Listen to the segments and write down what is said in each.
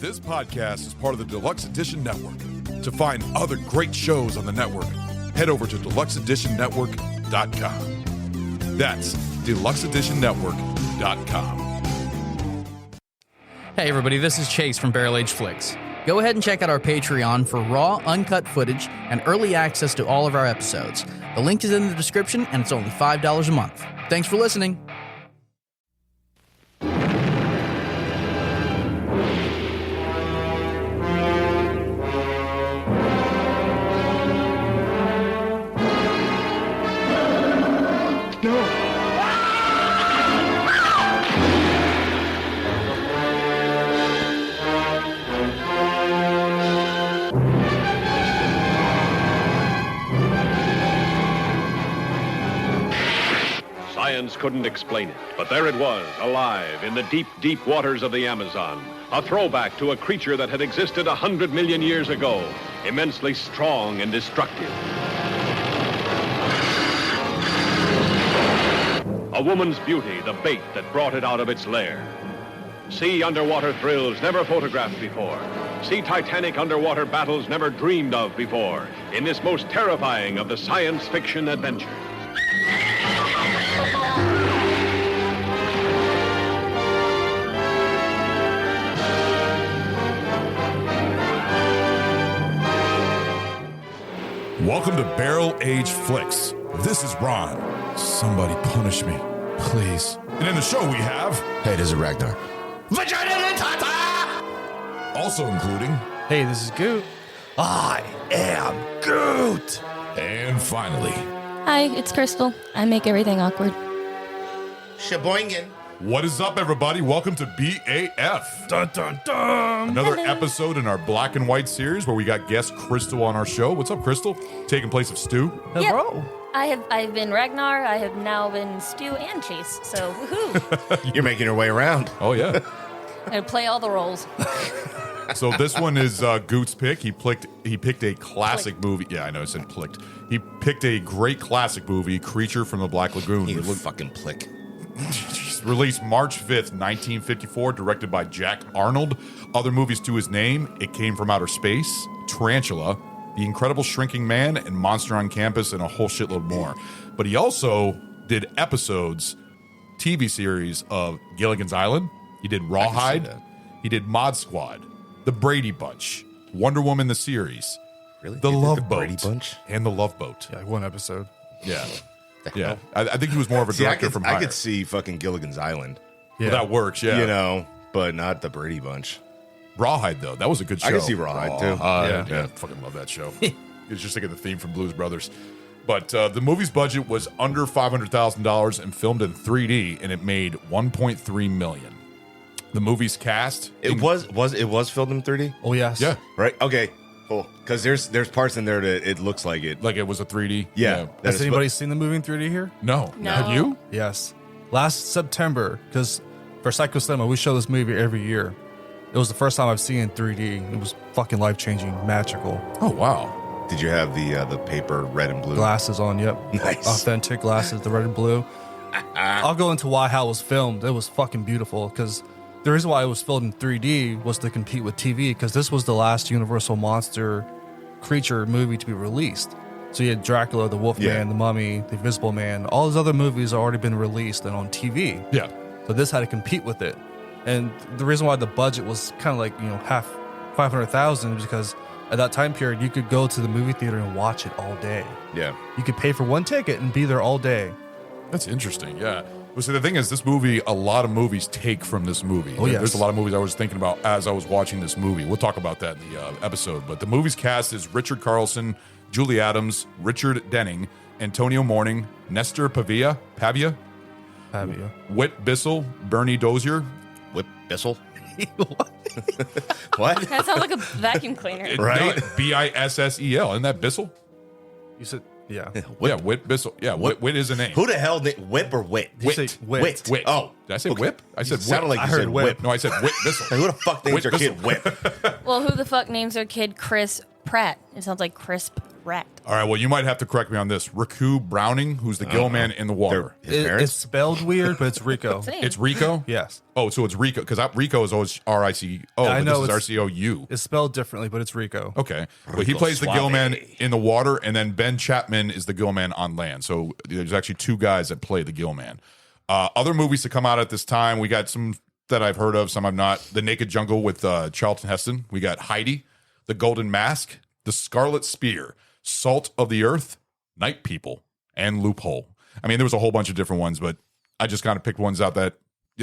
This podcast is part of the Deluxe Edition Network. To find other great shows on the network, head over to deluxeeditionnetwork.com. That's deluxeeditionnetwork.com. Hey everybody, this is Chase from Barrel Age Flicks. Go ahead and check out our Patreon for raw, uncut footage and early access to all of our episodes. The link is in the description and it's only $5 a month. Thanks for listening. Science couldn't explain it, but there it was, alive in the deep, deep waters of the Amazon. A throwback to a creature that had existed 100 million years ago, immensely strong and destructive. A woman's beauty, the bait that brought it out of its lair. See underwater thrills never photographed before. See titanic underwater battles never dreamed of before in this most terrifying of the science fiction adventures. Welcome to Barrel Age Flicks. This is Ron. Somebody punish me, please. And in the show we have... Hey, this is Ragnar. Also including... Hey, this is Goot. I am Groot. And finally... Hi, it's Crystal. I make everything awkward. Shaboingin. What is up, everybody? Welcome to BAF. Dun, dun, dun. Another Hello. episode in our Black and White series where we got guest Crystal on our show. What's up, Crystal? Taking place of Stu. Hey, Yep. bro. I've been Ragnar. I have now been Stu and Chase. So woohoo! You're making your way around. Oh, yeah. I play all the roles. So this one is Goot's pick. He picked a classic movie. Yeah, I know, I said plicked. He picked a great classic movie, Creature from the Black Lagoon. You fucking plick. Released March 5th, 1954, directed by Jack Arnold. Other movies to his name: It Came from Outer Space, Tarantula, The Incredible Shrinking Man, and Monster on Campus, and a whole shitload more. But he also did episodes, TV series of Gilligan's Island. He did Rawhide. that. He did Mod Squad, The Brady Bunch, Wonder Woman the series, Really? The You did Love the Boat, Brady Bunch? and The Love Boat. Yeah, like one episode. Yeah. Yeah. I think he was more of a See, director from I higher. could see fucking Gilligan's Island. Well, that works, yeah. You know, but not the Brady Bunch. Rawhide, though. That was a good show. I can see Rawhide, too. Yeah. Fucking love that show. It's just like the theme from Blues Brothers. But the movie's budget was under $500,000 and filmed in 3D, and it made $1.3 million. The movie's cast... It was filmed in 3D? Oh, yes. Yeah. Right? Okay, cool. Because there's parts in there that it looks like it. Like it was a 3D. Yeah. that Has is- anybody seen the movie in 3D here? No. No. Have you? Yes. Last September, because for Psycho Cinema, we show this movie every year. It was the first time I've seen it in 3D. It was fucking life-changing, magical. Oh, wow. Did you have the paper red and blue? Glasses on, yep. Nice. Authentic glasses, the red and blue. I'll go into how it was filmed. It was fucking beautiful, because the reason why it was filmed in 3D was to compete with TV, because this was the last Universal monster creature movie to be released. So you had Dracula, the Wolfman, Yeah. the Mummy, the Invisible Man. All those other movies have already been released and on TV. Yeah. So this had to compete with it. And the reason why the budget was kind of like, half 500,000 is because at that time period, you could go to the movie theater and watch it all day. Yeah. You could pay for one ticket and be there all day. That's interesting, yeah. Well, see, the thing is, this movie, a lot of movies take from this movie. Oh, yes. There's a lot of movies I was thinking about as I was watching this movie. We'll talk about that in the episode. But the movie's cast is Richard Carlson, Julie Adams, Richard Denning, Antonio Mourning, Nestor Pavia, Have you? Whit Bissell, Bernie Dozier. Whip Bissell? What? That sounds like a vacuum cleaner. Right. No, Bissell. Isn't that Bissell? You said, yeah. Yeah, Whit Bissell. Yeah, Whit is a name. Who the hell Whip or Wit? You say Whit. Whit. Oh. Did I say Whip? I said It sounded Whip. like I you heard said whip. Whip. No, I said Whit Bissell. Like, who the fuck names Whit their kid Bissell. Whip? Well, who the fuck names their kid Chris Pratt? It sounds like crisp. correct. All right, well, you might have to correct me on this. Riku Browning, who's the gill man in the water. His parents? It's spelled weird, but it's Rico. Same. It's Rico? Yes. Oh, so it's Rico, because Rico is always R-I-C-O, I but know this is it's- R-C-O-U. It's spelled differently, but it's Rico. Okay. But he plays the Suave. gill man in the water, and then Ben Chapman is the gill man on land. So there's actually two guys that play the gill man. Other movies to come out at this time, we got some that I've heard of, some I've not. The Naked Jungle with Charlton Heston. We got Heidi, The Golden Mask, The Scarlet Spear, Salt of the Earth, Night People, and Loophole. I mean, there was a whole bunch of different ones, but I just kind of picked ones out that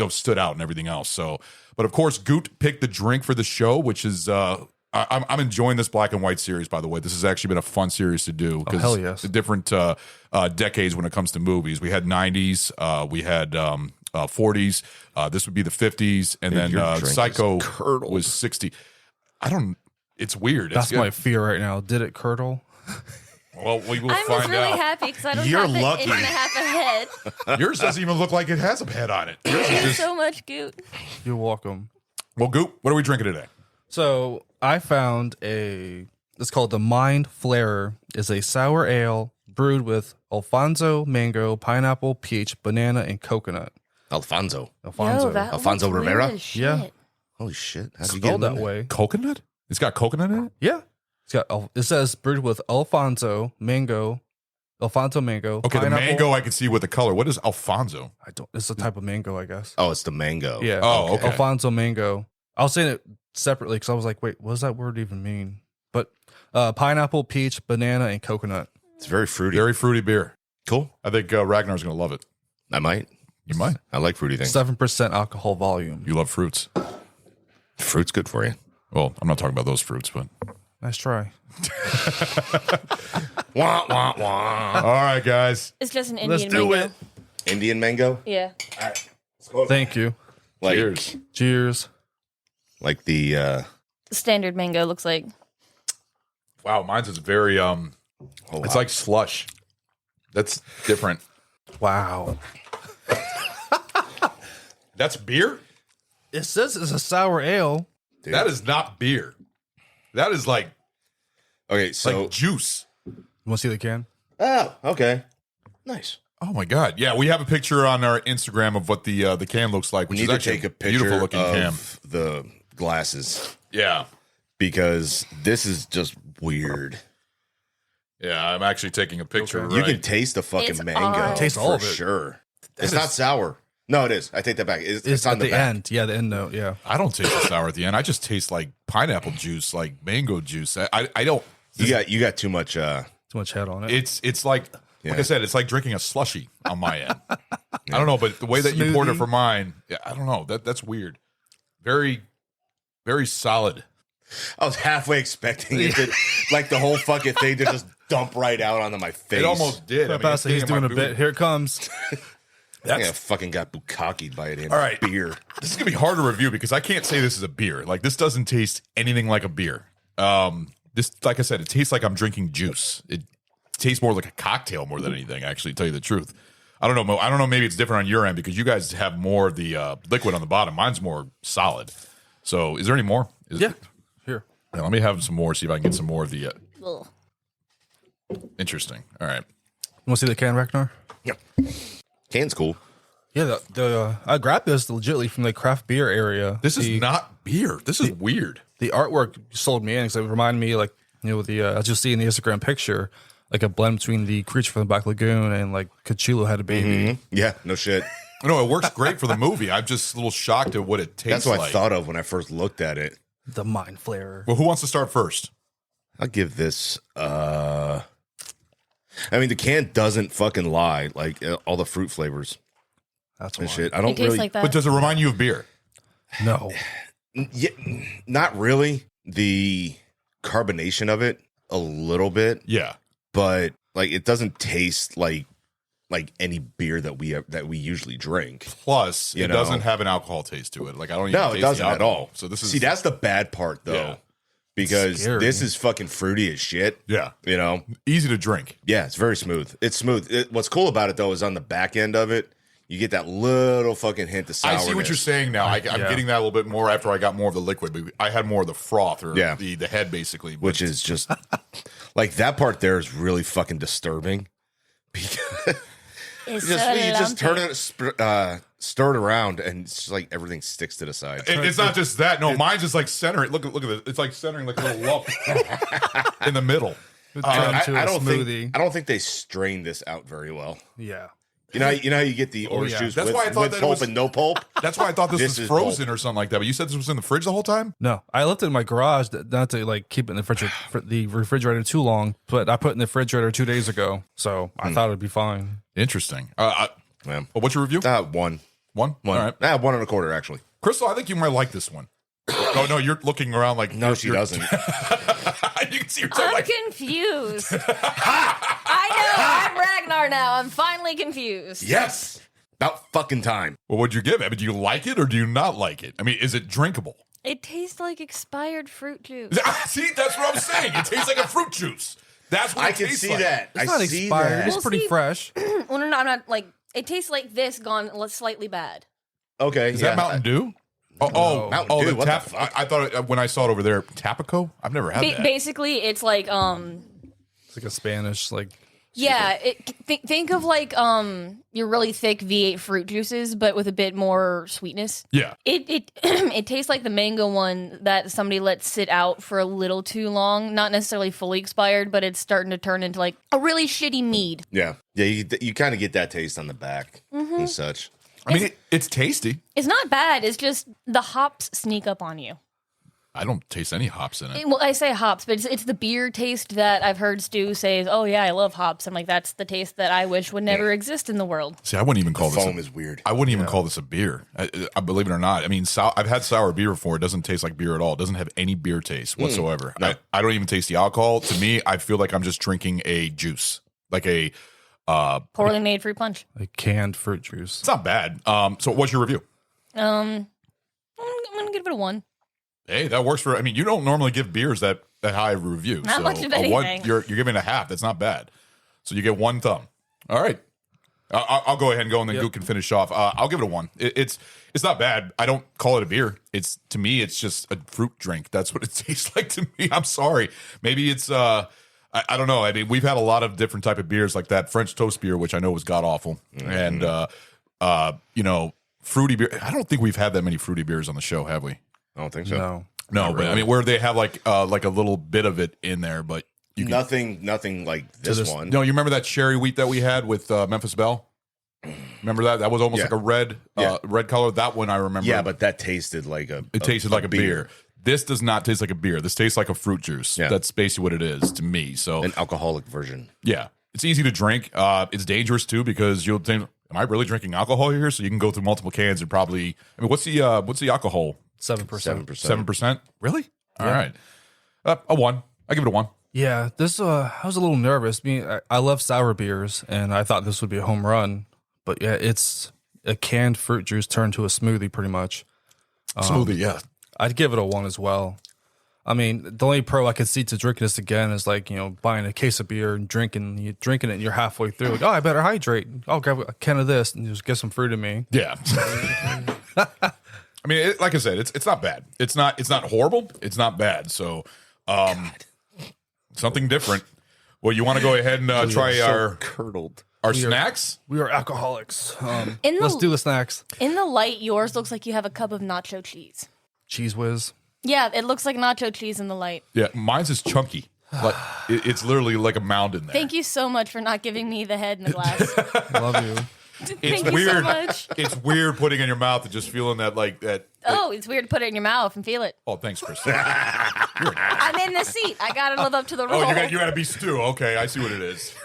stood out and everything else. So, but of course, Goot picked the drink for the show, which is I'm enjoying this black and white series. By the way, this has actually been a fun series to do because hell yes. the different decades when it comes to movies. We had 90s, we had 40s. This would be the 50s, and Dude, your then drink Psycho is curdled. was 60. I don't. It's weird. That's it's my fear right now. Did it curdle? Well, we will I'm find just really out. happy because I don't You're have lucky. an inch and a half of head. Yours doesn't even look like it has a head on it. Yours is There's just, so much goot. You're welcome. well, Goop, what are we drinking today? So I found it's called the Mind Flarer. It's a sour ale brewed with Alfonso, mango, pineapple, peach, banana, and coconut. Alfonso. Alfonso. Yo, that Alfonso looks Rivera? weird as shit. Yeah. Holy shit. How'd It's you get spelled in that there? way. Coconut? It's got coconut in it? Yeah. It says brewed with Alfonso, mango, mango. Okay, the pineapple. mango I can see with the color. What is Alfonso? I don't. It's a type of mango, I guess. Oh, it's the mango. Yeah. Oh, okay. Alfonso mango. I was saying it separately because I was like, wait, what does that word even mean? But pineapple, peach, banana, and coconut. It's very fruity. Very fruity beer. cool. I think Ragnar's going to love it. I might. You might. I like fruity things. 7% alcohol volume. You love fruits. Fruit's good for you. Well, I'm not talking about those fruits, but. Nice try. Wah, wah, wah. All right, guys. It's just an Let's Indian do mango. it. Indian mango? Yeah. Thank you. Like, Cheers. Cheers. like the Standard mango looks like. Wow, mine's is very it's like slush. That's different. Wow. That's beer? It says it's a sour ale. dude. That is not beer. That is like Okay, so juice. You want to see the can? oh, okay. Nice. Oh my god. Yeah, we have a picture on our Instagram of what the can looks like, We which need is to actually take a picture beautiful looking of can. the glasses Yeah. because this is just weird. Yeah, I'm actually taking a picture. Okay. You Right. can taste the fucking It's mango. odd. Taste all for of it. sure. It's is- not sour. No, it is. I take that back. It's on at the, the back. end. Yeah, the end note. Yeah. I don't taste the sour at the end. I just taste like pineapple juice, like mango juice. I don't. You got too much. Too much head on it. It's like Yeah. I said, it's like drinking a slushy on my end. I don't know, but the way that you poured it Smoothie. for mine, yeah, I don't know. That's weird. Very, very solid. I was halfway expecting it to, like the whole fucking thing to just dump right out onto my face. It almost did. I mean, it's Pastor, he's getting in doing my a bit. Here it comes. I fucking got bukkakied by it in All right. beer. This is gonna be hard to review because I can't say this is a beer. Like this doesn't taste anything like a beer. This, like I said, it tastes like I'm drinking juice. It tastes more like a cocktail more than anything. Actually, to tell you the truth, I don't know. Mo. I don't know. Maybe it's different on your end because you guys have more of the liquid on the bottom. Mine's more solid. So, is there any more? Yeah. Here. Yeah, let me have some more. See if I can get some more of the. Ugh. Interesting. All right. You want to see the can, Ragnar? Yep. Can's cool. Yeah, I grabbed this legitly from the craft beer area. This is not beer. This is weird. The artwork sold me in because it reminded me, like, you know, the as you'll see in the Instagram picture, like a blend between the creature from the Black Lagoon and like Cthulhu had a baby. Yeah, no shit. No, it works great for the movie. I'm just a little shocked at what it tastes That's what like. I thought of when I first looked at it. The Mind Flarer. Well, who wants to start first? I'll give this. I mean, the can doesn't fucking lie. Like all the fruit flavors That's and why. shit. I It don't tastes really. like that. But does it remind you of beer? No. Yeah, not really. The carbonation of it a little bit, Yeah. but like it doesn't taste like any beer that we usually drink. Plus, You it know? doesn't have an alcohol taste to it. Like I don't even No, taste it the doesn't at alcohol. all. So this is See, that's the bad part though, Yeah. because Scary. this is fucking fruity as shit. yeah, You know, easy to drink. yeah, it's very smooth. It's smooth. What's cool about it though is on the back end of it, you get that little fucking hint of I sourness. see what you're saying now. I'm Yeah. getting that a little bit more after I got more of the liquid. But I had more of the froth or Yeah. the head basically. But which is just Like that part there is really fucking disturbing. Because It's you just turn lumpy. it, stir it around, and it's just like everything sticks to the side. It's not just that. No, mine's just like centering. Look at this. It's like centering like a little lump in the middle. I to a don't smoothie. think they strain this out very well. Yeah. You know how you get the orange yeah. juice That's with, why I thought with that it pulp was- and no pulp. That's why I thought this This was is frozen pulp. or something like that. But you said this was in the fridge the whole time? No, I left it in my garage, not to like keep it in the refrigerator too long, but I put it in the refrigerator 2 days ago, so I thought it'd be fine. Interesting. Yeah. Well, what's your review? One. One? All All right. right. 1.25 actually. Crystal, I think you might like this one. Oh, no, you're looking around like... No, she doesn't. You can see yourself I'm like... confused. I know. I'm Ragnar now. I'm finally confused. Yes. About fucking time. Well, what'd you give it? I mean, do you like it or do you not like it? I mean, is it drinkable? It tastes like expired fruit juice. See, that's what I'm saying. It tastes like a fruit juice. That's what I it can tastes see like. that. It's I not see expired. that. It's We'll pretty see. fresh. Well, no, I'm not like. It tastes like this gone slightly bad. Okay. Is that Mountain Dew? Oh, Mountain Dew, the what tap. the fuck? I thought when I saw it over there, Tapico. I've never had that. Basically, it's like It's like a Spanish, like yeah. Think of like your really thick V8 fruit juices, but with a bit more sweetness. Yeah. It it tastes like the mango one that somebody let sit out for a little too long. Not necessarily fully expired, but it's starting to turn into like a really shitty mead. Yeah. Yeah. You kind of get that taste on the back and such. I mean, it's tasty. It's not bad. It's just the hops sneak up on you. I don't taste any hops in it. Well, I say hops, but it's the beer taste that I've heard Stu say, "Oh yeah, I love hops." I'm like, that's the taste that I wish would never exist in the world. See, I wouldn't even call this. Foam is weird. I wouldn't even call this a beer. I believe it or not. I mean, I've had sour beer before. It doesn't taste like beer at all. It doesn't have any beer taste whatsoever. No. I don't even taste the alcohol. To me, I feel like I'm just drinking a juice, like a. Poorly made fruit punch. canned fruit juice. It's not bad. So, what's your review? I'm gonna give it a 1. Hey, that works for. I mean, you don't normally give beers that high of a review. Not so much of a one, anything. you're giving a half. That's not bad. So you get 1 thumb. All right. I'll go ahead and go, and then Goot can finish off. I'll give it a 1. It's not bad. I don't call it a beer. To me, it's just a fruit drink. That's what it tastes like to me. I'm sorry. Maybe it's I don't know. I mean, we've had a lot of different type of beers, like that French toast beer, which I know was god awful, and fruity beer. I don't think we've had that many fruity beers on the show, have we? I don't think so. No. No, but I mean, where they have like a little bit of it in there, but you can, Nothing like this one. No, you remember that cherry wheat that we had with Memphis Belle? Remember that? That was almost Yeah. like a red color. That one I remember. Yeah, but that tasted like a. it tasted like a beer. This does not taste like a beer. This tastes like a fruit juice. Yeah. That's basically what it is to me. So An alcoholic version. yeah, it's easy to drink. It's dangerous too because you'll think, am I really drinking alcohol here? So you can go through multiple cans and probably. I mean, what's the alcohol? 7%. 7%. Really? All right. A 1. I give it a 1. Yeah, this I was a little nervous. I love sour beers, and I thought this would be a home run. But yeah, it's a canned fruit juice turned to a smoothie, pretty much. Smoothie, yeah. I'd give it a 1 as well. I mean, the only pro I could see to drinking this again is like, buying a case of beer and drinking it, and you're halfway through. Like, oh, I better hydrate. I'll grab a can of this and just get some fruit in me. Yeah. I mean, like I said, it's not bad. It's not horrible. It's not bad. So, something different. Well, you want to go ahead and try curdled. our snacks? We are alcoholics. In Let's the do the snacks. in the light, yours looks like you have a cup of nacho cheese. Cheese whiz. Yeah, it looks like nacho cheese in the light. Yeah, mine's is chunky. Like it's literally like a mound in there. Thank you so much for not giving me the head in the glass. Love you. It's Thank you weird. so much. It's weird putting it in your mouth and just feeling that like that. Oh, it's weird to put it in your mouth and feel it. Oh, thanks, Chris. I'm in the seat. I gotta live up to the rule. Oh, you gotta be stew. Okay, I see what it is.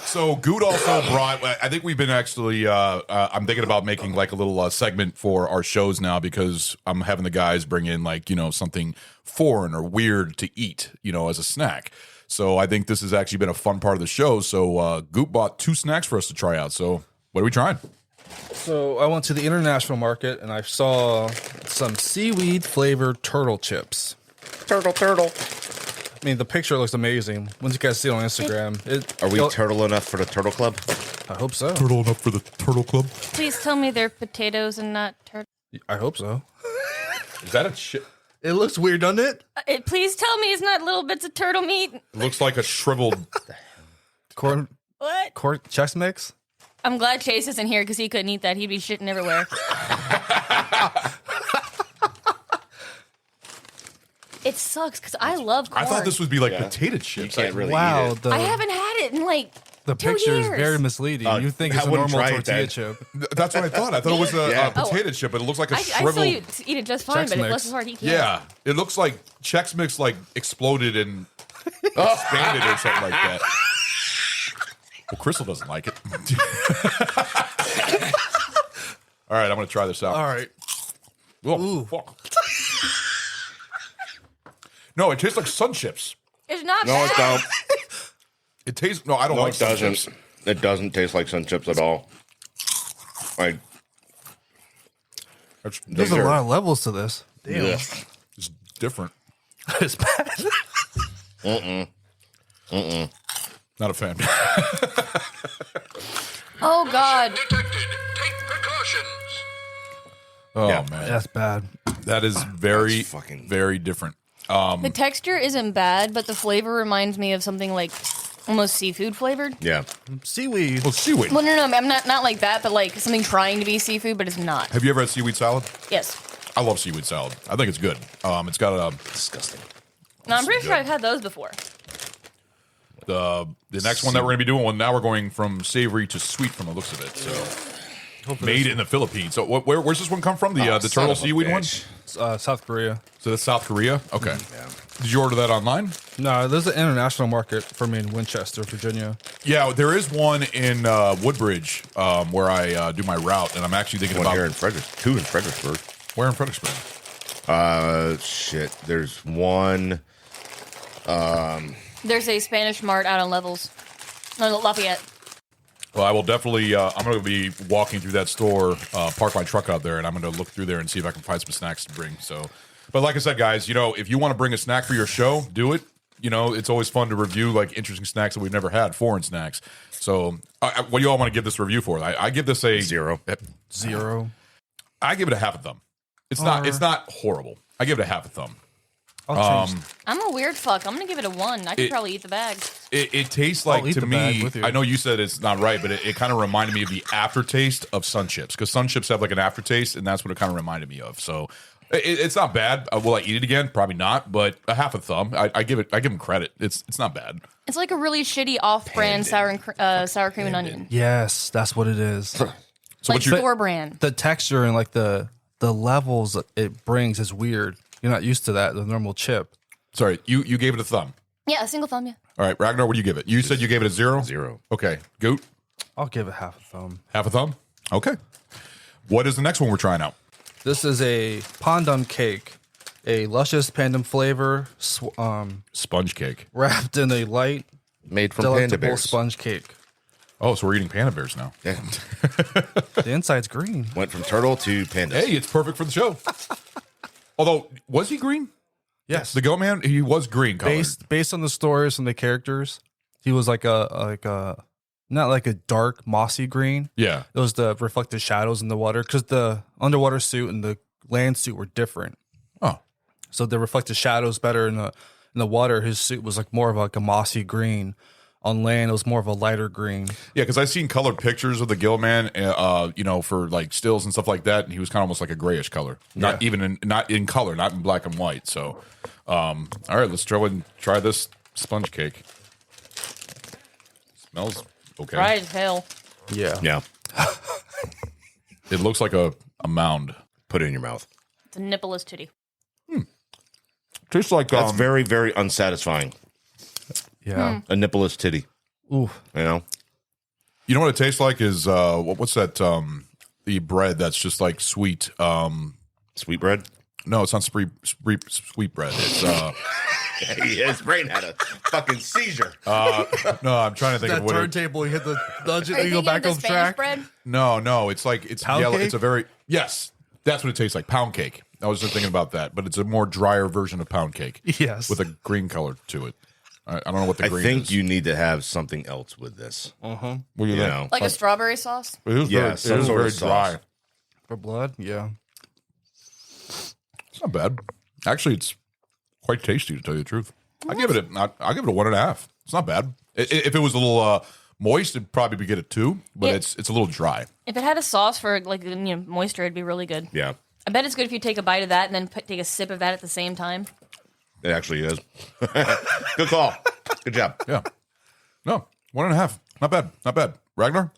So Good also brought. I think we've been actually. I'm thinking about making like a little segment for our shows now because I'm having the guys bring in like something foreign or weird to eat as a snack. So I think this has actually been a fun part of the show. So Goot bought 2 snacks for us to try out. So what are we trying? So I went to the international market and I saw some seaweed flavored turtle chips. Turtle. I mean, the picture looks amazing. Once you guys see it on Instagram, Are we turtle enough for the Turtle Club? I hope so. Turtle enough for the Turtle Club? Please tell me they're potatoes and not turtle. I hope so. Is that a chip? It looks weird, doesn't it? Please tell me it's not little bits of turtle meat. It looks like a shriveled. Corn Chex Mix? I'm glad Chase isn't here because he couldn't eat that. He'd be shitting everywhere. It sucks because I love corn. I thought this would be like potato chips. You can't really Wow, eat it. I haven't had it in like the 2 picture is years. very misleading. You think I it's a wouldn't normal try it tortilla then. chip. That's what I thought. I thought it was a Yeah. potato chip, but it looks like a I shriveled. still eat it just fine, Chex but Mix. bless his heart, he can't. Yeah, it looks like Chex Mix like exploded and expanded or something like that. Well, Crystal doesn't like it. All right, I'm gonna try this out. All right. Oh, fuck. No, it tastes like Sun Chips. It's not No, bad. it don't. It tastes. No, I don't No, like it Sun doesn't. Chips. It doesn't taste like Sun Chips at all. Like, It's, There's a lot of levels to this. Damn. yeah. it's different. It's bad. Not a fan. Oh God, Detected. Take precautions. Oh Yeah. man, That's bad. that is very, That's fucking- very different. the texture isn't bad, but the flavor reminds me of something like almost seafood flavored. Yeah. Seaweed. Well, seaweed. Well, no, I'm not like that, but like something trying to be seafood, but it's not. Have you ever had seaweed salad? Yes. I love seaweed salad. I think it's good. It's got Disgusting. No, I'm pretty sure good. I've had those before. the next one that we're going to be doing. Well, now we're going from savory to sweet from the looks of it. So made in the Philippines. So where's this one come from? The the turtle seaweed one. South Korea. So that's South Korea. Okay. Did you order that online? No, there's an international market for me in Winchester, Virginia. Yeah, there is one in Woodbridge where I do my route, and I'm actually thinking One about here in Fredericksburg. Two in Fredericksburg. where in Fredericksburg. Shit. There's one. There's a Spanish mart out on Levels. No, Lafayette. Well, I will definitely. I'm going to be walking through that store, park my truck out there, and I'm going to look through there and see if I can find some snacks to bring. So, but like I said, guys, if you want to bring a snack for your show, do it. It's always fun to review like interesting snacks that we've never had, foreign snacks. So, what do you all want to give this review for? I give this a 0. 0. I give it a half a thumb. It's not. It's not horrible. I give it a half a thumb. I'll change. I'm a weird fuck. I'm gonna give it a 1. I could probably eat the bag. It tastes like, eat to the bag me, with you. I know you said it's not right, but it kind of reminded me of the aftertaste of Sun Chips, because Sun Chips have like an aftertaste, and that's what it kind of reminded me of. So it's not bad. Will I eat it again? Probably not, but a half a thumb. I give them credit. It's not bad. It's like a really shitty off-brand sour cream and onion. Yes, that's what it is. So Like what you store brand. The texture and like the levels it brings is weird. You're not used to that, the normal chip. sorry, you gave it a thumb. Yeah, a single thumb, yeah. All right, Ragnar, what do you give it? You said you gave it a 0? 0. Okay, Goot, I'll give it half a thumb. half a thumb. Okay. What is the next one we're trying out? This is a pandan cake, a luscious pandan flavor, Sponge cake. wrapped in a light, Made from panda delectable bears. sponge cake. Oh, so we're eating panda bears now. Yeah. The inside's green. Went from turtle to panda. Hey, it's perfect for the show. Although, was he green? Yes, The Go Man, he was green colored. based on the stories and the characters, he was like a not like a dark mossy green. Yeah. It was the reflected shadows in the water because the underwater suit and the land suit were different. Oh, So the reflected shadows better in the water. His suit was like more of like a mossy green. On land, it was more of a lighter green. yeah, because I've seen colored pictures of the Gill Man, for like stills and stuff like that, and he was kind of almost like a grayish color, not in color, not in black and white. So, all right, let's try this sponge cake. Smells okay. Dry as hell. Yeah. Yeah. It looks like a mound. Put it in your mouth. It's a nippleless titty. Tastes like That's very, very unsatisfying. Yeah. A nippleless titty. Ooh. You know? You know what it tastes like is what's that? The bread that's just like sweet. Sweetbread? No, it's not sweet bread. It's His brain had a fucking seizure. no. I'm trying to think of That what. turntable, you hit the dungeon, Are and you you go thinking of back the on Spanish track. bread? No, it's like it's Pound yellow. cake? It's a very that's what it tastes like. Pound cake. I was just thinking about that, but it's a more drier version of pound cake. Yes. with a green color to it. I don't know what the I green think is. you need to have something else with this. What do you You think? know? Like a strawberry sauce? It is Yeah, very, some it is sort of very dry. sauce. For blood? Yeah. It's not bad. Actually, it's quite tasty, to tell you the truth. I'll give it a 1.5. It's not bad. If it was a little moist, it'd probably get a 2, but Yeah. it's a little dry. If it had a sauce for like moisture, it'd be really good. Yeah, I bet it's good if you take a bite of that and then take a sip of that at the same time. it actually is. Good call. Good job. Yeah. No, 1.5. Not bad. Not bad. Ragnar?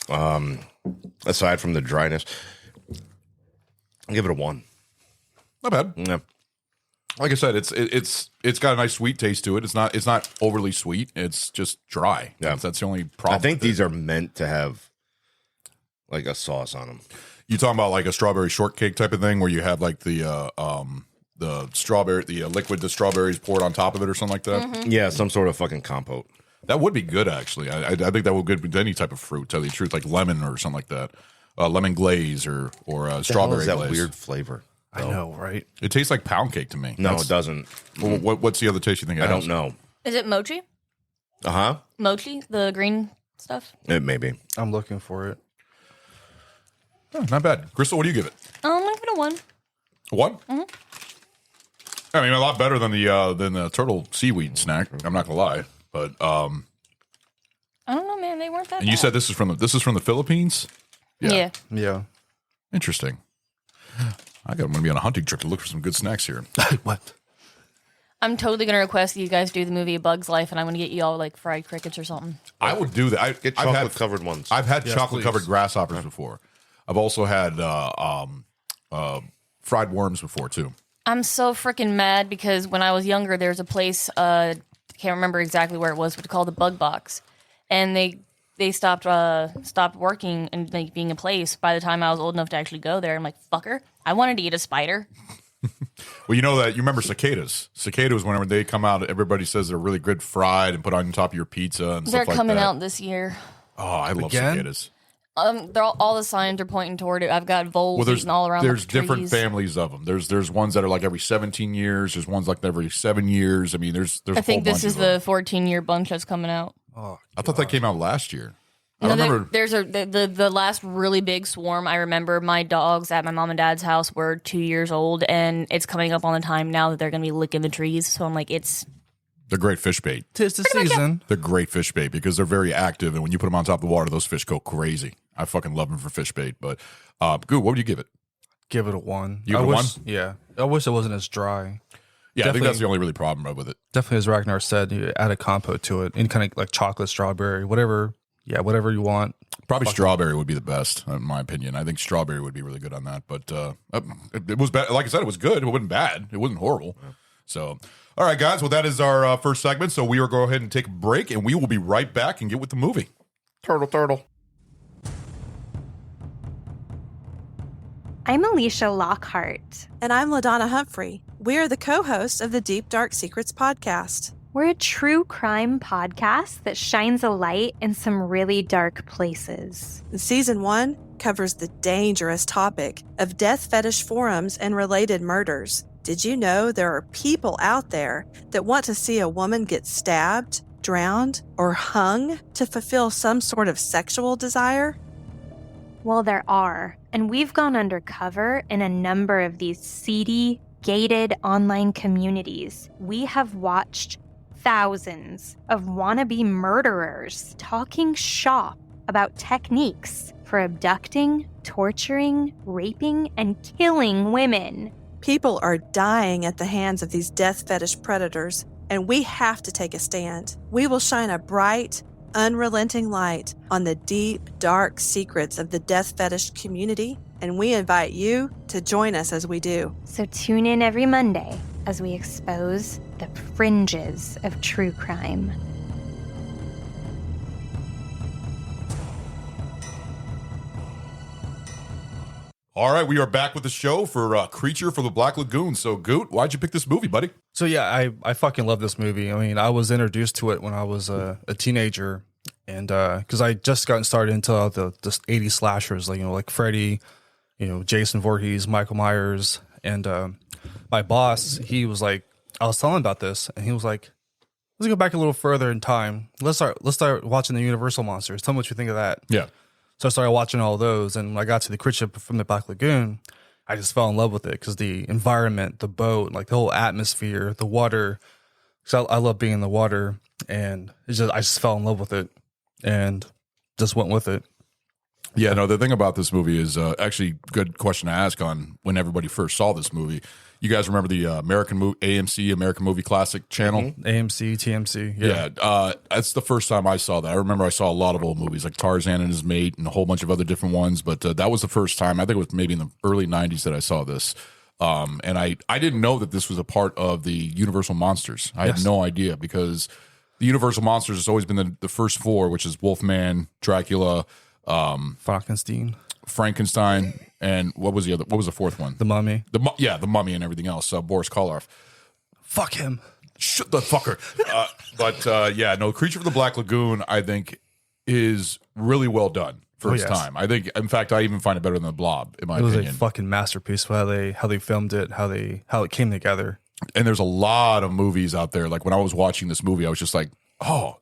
Aside from the dryness, I'll give it a 1. Not bad. Yeah. Like I said, it's got a nice sweet taste to it. It's not overly sweet. It's just dry. Yeah. That's the only problem. I think with it. these are meant to have like a sauce on them. You talking about like a strawberry shortcake type of thing where you have like the strawberry, the strawberries poured on top of it or something like that? Mm-hmm. Yeah, some sort of fucking compote. That would be good, actually. I think that would be good with any type of fruit, to tell you the truth, like lemon or something like that. Lemon glaze or strawberry Is that glaze. weird flavor? I know, right? It tastes like pound cake to me. No, it doesn't. What's the other taste you think it I has? don't know. Is it mochi? Uh-huh. Mochi, the green stuff. It may be. I'm looking for it. Oh, not bad. Crystal, what do you give it? I'm gonna give it a 1. What? I mean, a lot better than the turtle seaweed snack. I'm not gonna lie, but I don't know, man. They weren't that. and you bad. said this is from the Philippines. Yeah. Yeah. Interesting. I'm gonna be on a hunting trip to look for some good snacks here. What? I'm totally gonna request that you guys do the movie A Bug's Life, and I'm gonna get you all like fried crickets or something. I would do that. Get I've chocolate had covered ones. I've had Yes, chocolate covered please. grasshoppers before. I've also had fried worms before too. I'm so freaking mad because when I was younger, there was a place. Can't remember exactly where it was, but it's called the Bug Box, and they stopped working and like being a place by the time I was old enough to actually go there. I'm like, fucker, I wanted to eat a spider. Well, you remember cicadas. Cicadas, whenever they come out, everybody says they're really good fried and put on top of your pizza and They're stuff like coming that. out this year. Oh, I love Again? cicadas. All the signs are pointing toward it. I've got voles Well, eating all around. there's the different trees. families of them. There's ones that are like every 17 years. There's ones like every 7 years. I mean, there's I a think whole this bunch is of them. the 14-year bunch that's coming out. Oh, I thought that came out last year. I No, remember. there's the last really big swarm. I remember my dogs at my mom and dad's house were 2 years old, and it's coming up on the time now that they're going to be licking the trees. So I'm like, They're great fish bait. tis the season. They're great fish bait because they're very active, and when you put them on top of the water, those fish go crazy. I fucking love them for fish bait. But, Goo, what would you give it? Give it a 1. You give I it a wish, 1? Yeah. I wish it wasn't as dry. Yeah, I think Definitely. that's the only really problem with it. Definitely, as Ragnar said, you add a compote to it, any kind of like chocolate, strawberry, whatever. Yeah, whatever you want. Probably strawberry would be the best, in my opinion. I think strawberry would be really good on that. But it was bad. Like I said, it was good. It wasn't bad. It wasn't horrible. So, all right, guys. Well, that is our first segment. So we will go ahead and take a break, and we will be right back and get with the movie. Turtle. I'm Alicia Lockhart. And I'm LaDonna Humphrey. We are the co hosts of the Deep Dark Secrets podcast. We're a true crime podcast that shines a light in some really dark places. Season 1 covers the dangerous topic of death fetish forums and related murders. Did you know there are people out there that want to see a woman get stabbed, drowned, or hung to fulfill some sort of sexual desire? Well, there are, and we've gone undercover in a number of these seedy, gated online communities. We have watched thousands of wannabe murderers talking shop about techniques for abducting, torturing, raping, and killing women. People are dying at the hands of these death fetish predators, and we have to take a stand. We will shine a bright, unrelenting light on the deep, dark secrets of the death fetish community, and we invite you to join us as we do. So tune in every Monday as we expose the fringes of true crime. All right, we are back with the show for Creature from the Black Lagoon. So, Goot, why'd you pick this movie, buddy? So yeah, I fucking love this movie. I mean, I was introduced to it when I was a teenager, and because I just gotten started into the 80s slashers, like Freddy, Jason Voorhees, Michael Myers, and my boss, he was like, I was telling him about this, and he was like, let's go back a little further in time. Let's start watching the Universal monsters. Tell me what you think of that. Yeah. So I started watching all those, and when I got to the Creature from the Black Lagoon, I just fell in love with it because the environment, the boat, like the whole atmosphere, the water. Because I love being in the water, and I just fell in love with it, and just went with it. Yeah, no, the thing about this movie is actually good question to ask on when everybody first saw this movie. You guys remember the AMC, American Movie Classic channel? AMC, TMC. Yeah, that's the first time I saw that. I remember I saw a lot of old movies like Tarzan and His Mate and a whole bunch of other different ones, but that was the first time, I think it was maybe in the early 90s that I saw this. And I didn't know that this was a part of the Universal Monsters. I had no idea because the Universal Monsters has always been the first four, which is Wolfman, Dracula, Frankenstein, and what was the fourth one? The Mummy. The Mummy and everything else. Boris Karloff. Fuck him. Shut the fucker. Creature from the Black Lagoon, I think, is really well done for its time. I think, in fact, I even find it better than The Blob, in my opinion. It was a fucking masterpiece. How they filmed it, how it came together. And there's a lot of movies out there. Like when I was watching this movie, I was just like, oh,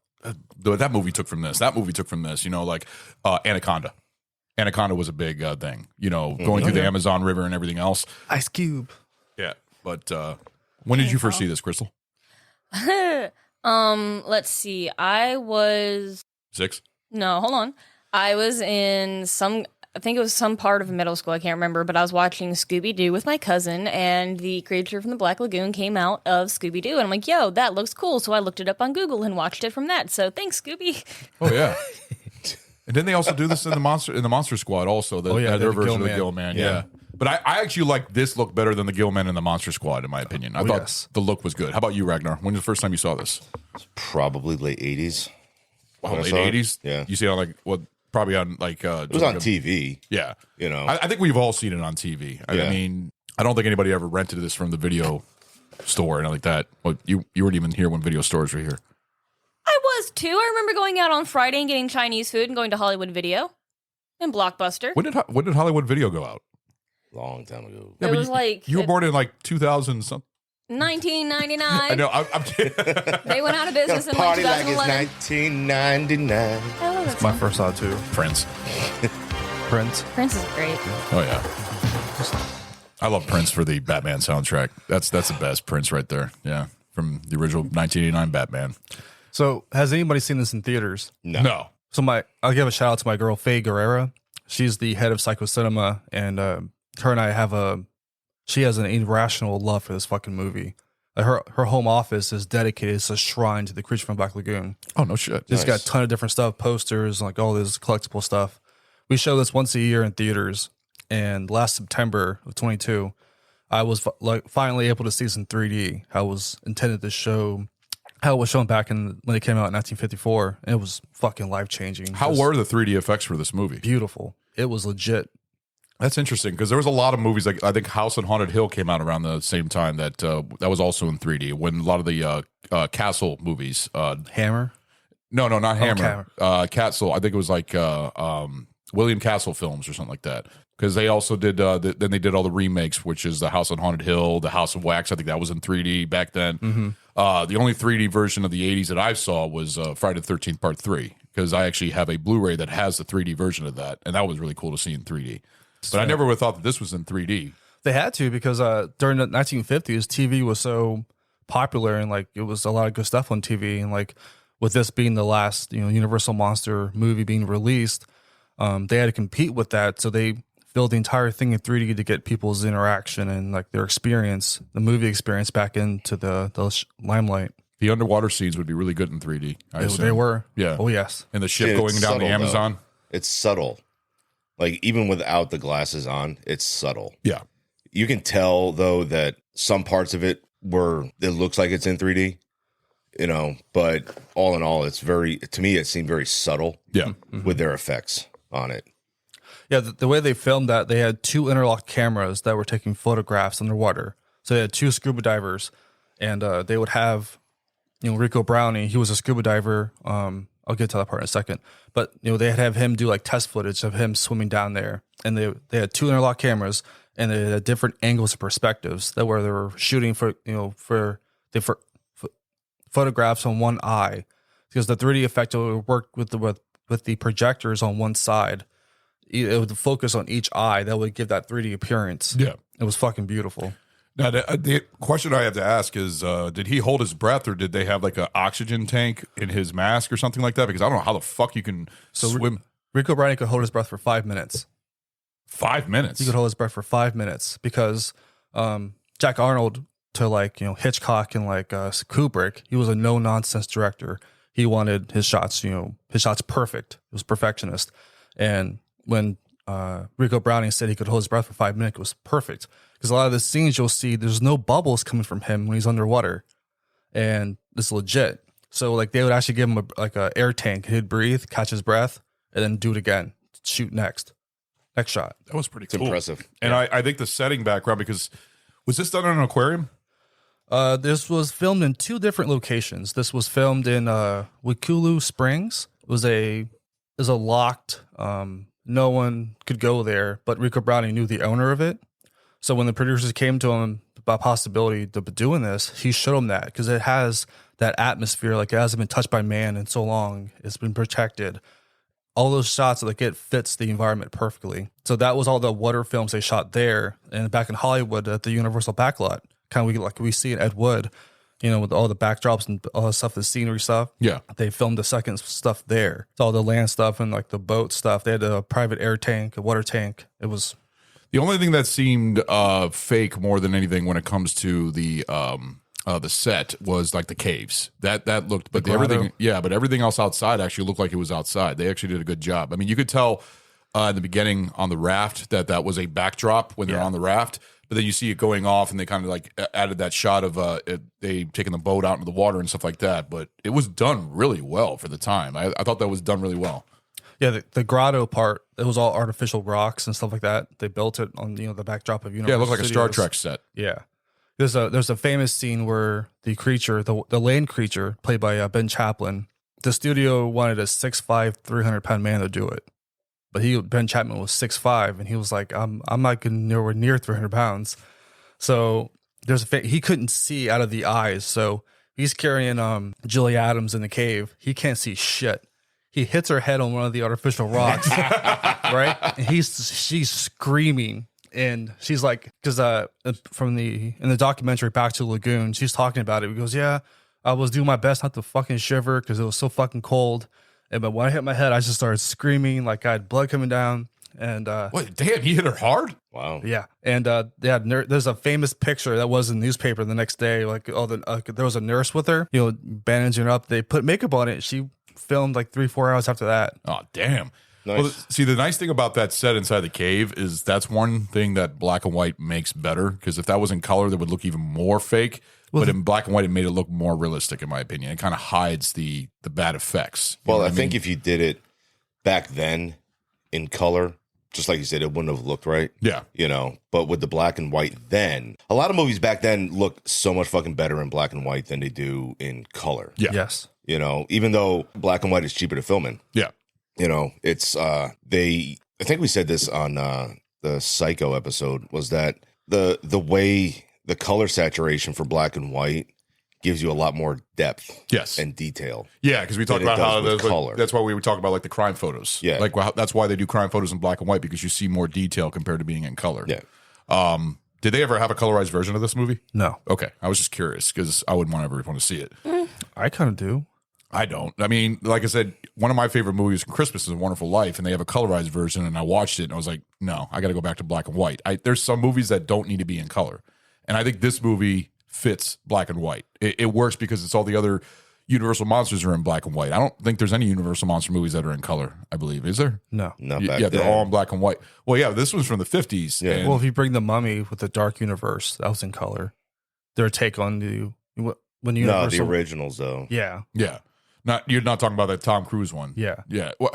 that movie took from this. That movie took from this. Like Anaconda. Anaconda was a big thing. Going through the Amazon River and everything else. Ice Cube. Yeah, but when did you first see this, Crystal? Let's see. I was 6. No, hold on. I was in I think it was some part of middle school. I can't remember, but I was watching Scooby-Doo with my cousin, and the Creature from the Black Lagoon came out of Scooby-Doo, and I'm like, yo, that looks cool. So I looked it up on Google and watched it from that. So thanks, Scooby. Oh yeah. And didn't they also do this in the Monster Squad also? Their version of the Gill-Man. Yeah. But I actually like this look better than the Gill-Man in the Monster Squad, in my opinion. I thought the look was good. How about you, Ragnar? When was the first time you saw this? Probably late 80s. Wow, late 80s? Yeah. You see it on probably on like... it was on TV. Yeah. I think we've all seen it on TV. I mean, I don't think anybody ever rented this from the video store and like that. Well, you weren't even here when video stores were here. I was too. I remember going out on Friday and getting Chinese food and going to Hollywood Video and Blockbuster. When did Hollywood Video go out? Long time ago. It was like... You were born in like 2000 something. 1999. I know. I'm kidding. They went out of business in party like 2011. like it's 1999. I love that It's my song. first thought too. Prince. Prince is great. Oh yeah. I love Prince for the Batman soundtrack. That's the best Prince right there. Yeah, from the original 1989 Batman. So, has anybody seen this in theaters? No. So I'll give a shout out to my girl Faye Guerrera. She's the head of Psycho Cinema, and her and I she has an irrational love for this fucking movie. Her home office is dedicated as a shrine to the Creature from Black Lagoon. Oh no shit. It's got a ton of different stuff, posters, like all this collectible stuff. We show this once a year in theaters, and last September of 22, I was finally able to see this in 3D. How it was intended to show. How it was shown back when it came out in 1954. It was fucking life-changing. How were the 3D effects for this movie? Beautiful. It was legit. That's interesting because there was a lot of movies like I think House on Haunted Hill came out around the same time that was also in 3D. When a lot of the Castle movies, Hammer. No, not Hammer. Castle. I think it was like William Castle films or something like that. Because they also did. Then they did all the remakes, which is the House on Haunted Hill, the House of Wax. I think that was in 3D back then. Mm-hmm. The only 3D version of the 80s that I saw was Friday the 13th Part 3, because I actually have a Blu-ray that has the 3D version of that, and that was really cool to see in 3D. But I never would have thought that this was in 3D. They had to, because during the 1950s, TV was so popular, and like it was a lot of good stuff on TV. And like with this being the last Universal Monster movie being released, they had to compete with that. So they built the entire thing in 3D to get people's interaction and like their experience, the movie experience, back into the limelight. The underwater scenes would be really good in 3D. They were. Yeah. Oh, yes. And the ship going down the Amazon. Though. It's subtle. Like, even without the glasses on, it's subtle. Yeah. You can tell, though, that some parts of it looks like it's in 3D, but all in all, to me, it seemed very subtle. Yeah. With their effects on it. Yeah, the way they filmed that, they had 2 interlocked cameras that were taking photographs underwater. So they had 2 scuba divers, and they would have, Rico Brownie. He was a scuba diver. I'll get to that part in a second. But they'd have him do like test footage of him swimming down there, and they had 2 interlocked cameras, and they had different angles and perspectives that where they were shooting for photographs on one eye, because the 3D effect would work with the projectors on one side. it would focus on each eye that would give that 3D appearance. Yeah. It was fucking beautiful. Now, the question I have to ask is, did he hold his breath, or did they have like an oxygen tank in his mask or something like that? Because I don't know how the fuck you can swim. Rico Browning could hold his breath for 5 minutes. 5 minutes? He could hold his breath for 5 minutes because Jack Arnold, to like, Hitchcock and like Kubrick, he was a no nonsense director. He wanted his shots, his shots perfect. He was perfectionist. And when Rico Browning said he could hold his breath for 5 minutes, it was perfect. Because a lot of the scenes you'll see, there's no bubbles coming from him when he's underwater. And it's legit. So like they would actually give him a air tank. He'd breathe, catch his breath, and then do it again. Shoot next shot. That was pretty It's cool. impressive. And I think the setting background, because was this done in an aquarium? This was filmed in 2 different locations. This was filmed in Wikulu Springs. It was a locked, no one could go there, but Rico Browning knew the owner of it. So when the producers came to him about possibility of doing this, he showed them that because it has that atmosphere, like it hasn't been touched by man in so long. It's been protected. All those shots, like it fits the environment perfectly. So that was all the water films they shot there, and back in Hollywood at the Universal backlot, kind of like we see in Ed Wood, with all the backdrops and all the stuff, the scenery stuff. Yeah. They filmed the second stuff there. It's all the land stuff and like the boat stuff. They had a private air tank, a water tank. It was The only thing that seemed fake more than anything when it comes to the set was like the caves. That looked, but everything, but everything else outside actually looked like it was outside. They actually did a good job. I mean, you could tell in the beginning on the raft that was a backdrop when they're on the raft, but then you see it going off, and they kind of like added that shot of they taking the boat out into the water and stuff like that. But it was done really well for the time. I thought that was done really well. Yeah, the grotto part, it was all artificial rocks and stuff like that. They built it on the backdrop of Universal. Yeah, it looked like Studios. a Star Trek set. Yeah. There's a famous scene where the creature, the land creature, played by Ben Chaplin, the studio wanted a 6'5", 300-pound man to do it. But Ben Chaplin was 6'5", and he was like, I'm not getting nowhere near 300 pounds. So he couldn't see out of the eyes. So he's carrying Julie Adams in the cave. He can't see shit. He hits her head on one of the artificial rocks, right? And she's screaming. And she's like, because in the documentary Back to Lagoon, she's talking about it. He goes, yeah, I was doing my best not to fucking shiver because it was so fucking cold. But when I hit my head, I just started screaming like I had blood coming down. And what? Damn, he hit her hard. Wow. Yeah, and there's a famous picture that was in the newspaper the next day. Like, there was a nurse with her, bandaging her up. They put makeup on it. She filmed like 3-4 hours after that. Oh, damn. Nice. Well, see, the nice thing about that set inside the cave is that's one thing that black and white makes better, because if that was in color, that would look even more fake. But in black and white, it made it look more realistic, in my opinion. It kind of hides the bad effects. Well, I think if you did it back then in color, just like you said, it wouldn't have looked right. Yeah. But with the black and white then, a lot of movies back then look so much fucking better in black and white than they do in color. Yeah. Yes. Even though black and white is cheaper to film in. Yeah. It's I think we said this on the Psycho episode, was that the way the color saturation for black and white gives you a lot more depth, yes, and detail. Yeah, because we talked than it about does how with color. that's why we were talking about like the crime photos. Yeah, like that's why they do crime photos in black and white, because you see more detail compared to being in color. Yeah. Did they ever have a colorized version of this movie? No. Okay, I was just curious because I wouldn't want everyone to see it. I kind of do. I don't. I mean, like I said, one of my favorite movies from Christmas is A Wonderful Life, and they have a colorized version, and I watched it, and I was like, no, I got to go back to black and white. There's some movies that don't need to be in color, and I think this movie fits black and white. It works because it's all the other Universal monsters are in black and white. I don't think there's any Universal monster movies that are in color, I believe. Is there? No. Not back Yeah, then. they're all in black and white. Well, yeah, this was from the 50s. Yeah. and- Well, if you bring the Mummy with the Dark Universe, that was in color. Their take on when No, Universal. the originals though. Yeah. yeah. You're not talking about that Tom Cruise one. Yeah. Yeah. Well,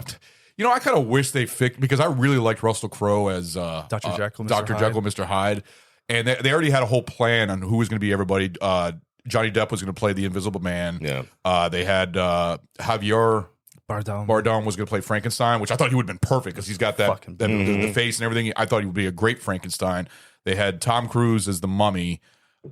I kind of wish they fixed, because I really liked Russell Crowe as Dr. Jekyll, Mr. Dr. Hyde. Jekyll, Mr. Hyde. And they already had a whole plan on who was going to be everybody. Johnny Depp was going to play the Invisible Man. Yeah. They had Javier Bardem. was going to play Frankenstein, which I thought he would have been perfect because he's got that, Fucking the face and everything. I thought he would be a great Frankenstein. They had Tom Cruise as the Mummy,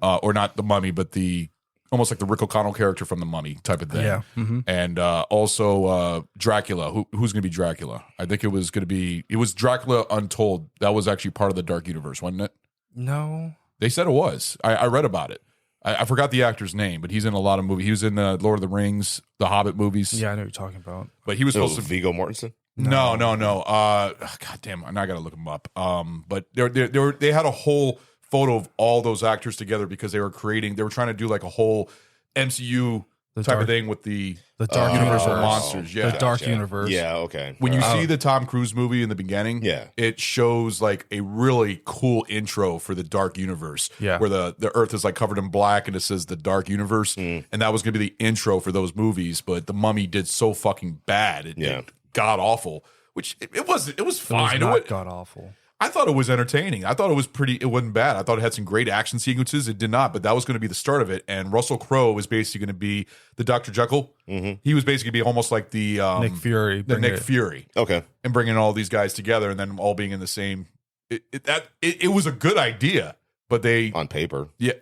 or not the Mummy, but the almost like the Rick O'Connell character from The Mummy type of thing. Yeah. And also Dracula. Who's going to be Dracula? I think it was Dracula Untold. That was actually part of the Dark Universe, wasn't it? No. They said it was. I read about it. I forgot the actor's name, but he's in a lot of movies. He was in Lord of the Rings, the Hobbit movies. Yeah, I know what you're talking about. But he was supposed to. Viggo Mortensen? No. God damn, I got to look him up. But they had a whole photo of all those actors together because they were trying to do like a whole MCU type of thing with the Dark Universal Universe. Monsters. Yeah. The Dark Universe. Yeah, okay. When you see the Tom Cruise movie in the beginning, it shows like a really cool intro for the Dark Universe. Yeah. Where the Earth is like covered in black and it says the Dark Universe. And that was going to be the intro for those movies. But The Mummy did so fucking bad. It god awful. Which it was fine. It was not god awful. I thought it was entertaining. I thought it wasn't bad. I thought it had some great action sequences. It did not, but that was going to be the start of it. And Russell Crowe was basically going to be the Dr. Jekyll. He was basically be almost like the Nick Fury. Fury. Okay. And bringing all these guys together and then all being in the same. It was a good idea, but they on paper. Yeah.